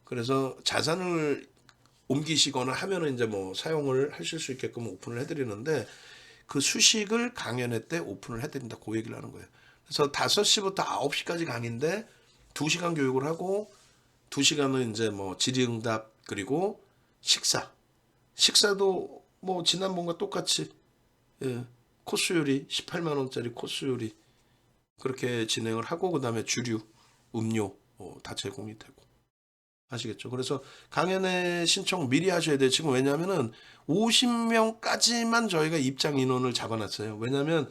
그래서 자산을 옮기시거나 하면은 이제 뭐 사용을 하실 수 있게끔 오픈을 해드리는데, 그 수식을 강연회 때 오픈을 해드린다. 그 얘기를 하는 거예요. 그래서 5시부터 9시까지 강의인데 2시간 교육을 하고 2시간은 이제 뭐 질의응답 그리고 식사도 뭐 지난번과 똑같이 코스 요리 18만 원짜리 코스 요리 그렇게 진행을 하고, 그 다음에 주류 음료 다 제공이 되고. 아시겠죠? 그래서 강연회 신청 미리 하셔야 돼요. 지금 왜냐하면은 50명까지만 저희가 입장 인원을 잡아놨어요. 왜냐하면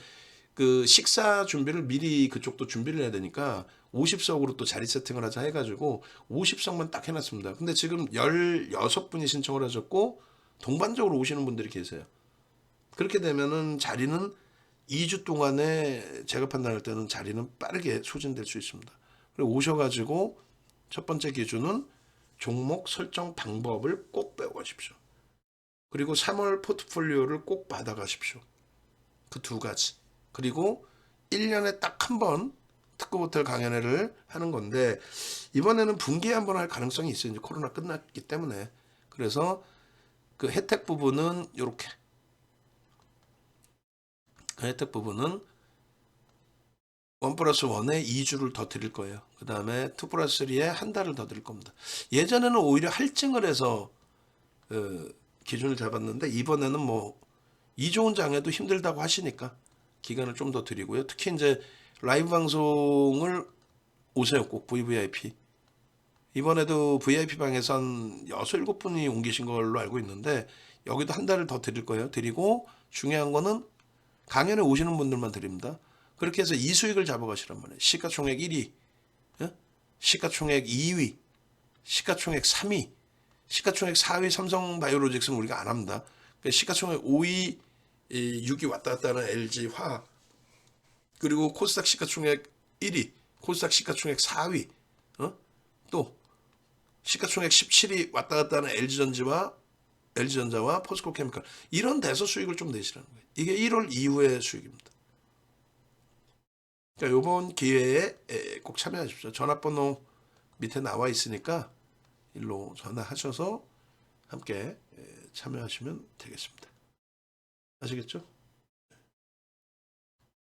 그 식사 준비를 미리 그쪽도 준비를 해야 되니까 50석으로 또 자리 세팅을 하자 해가지고 50석만 딱 해놨습니다. 근데 지금 16분이 신청을 하셨고 동반적으로 오시는 분들이 계세요. 그렇게 되면은 자리는 2주 동안에 제가 판단할 때는 자리는 빠르게 소진될 수 있습니다. 그리고 오셔가지고 첫 번째 기준은 종목 설정 방법을 꼭 배워가십시오. 그리고 3월 포트폴리오를 꼭 받아가십시오. 그 두 가지. 그리고 1년에 딱 한 번 특급 호텔 강연회를 하는 건데, 이번에는 분기에 한 번 할 가능성이 있어요. 이제 코로나 끝났기 때문에. 그래서 그 혜택 부분은 이렇게. 그 혜택 부분은 1+1에 2주를 더 드릴 거예요. 그 다음에 2+3에 한 달을 더 드릴 겁니다. 예전에는 오히려 할증을 해서 기준을 잡았는데, 이번에는 뭐 이 좋은 장에도 힘들다고 하시니까 기간을 좀 더 드리고요. 특히 이제 라이브 방송을 오세요. 꼭 VVIP. 이번에도 VIP 방에서 한 6, 7분이 옮기신 걸로 알고 있는데, 여기도 한 달을 더 드릴 거예요. 드리고 중요한 거는 강연에 오시는 분들만 드립니다. 그렇게 해서 이 수익을 잡아가시란 말이에요. 시가총액 1위, 시가총액 2위, 시가총액 3위, 시가총액 4위 삼성바이오로직스는 우리가 안 합니다. 시가총액 5위, 6위 왔다 갔다 하는 LG화학, 그리고 코스닥 시가총액 1위, 코스닥 시가총액 4위, 또 시가총액 17위 왔다 갔다 하는 LG전자와 포스코케미칼, 이런 데서 수익을 좀 내시라는 거예요. 이게 1월 이후의 수익입니다. 그러니까 이번 기회에 꼭 참여하십시오. 전화번호 밑에 나와 있으니까 일로 전화하셔서 함께 참여하시면 되겠습니다. 아시겠죠?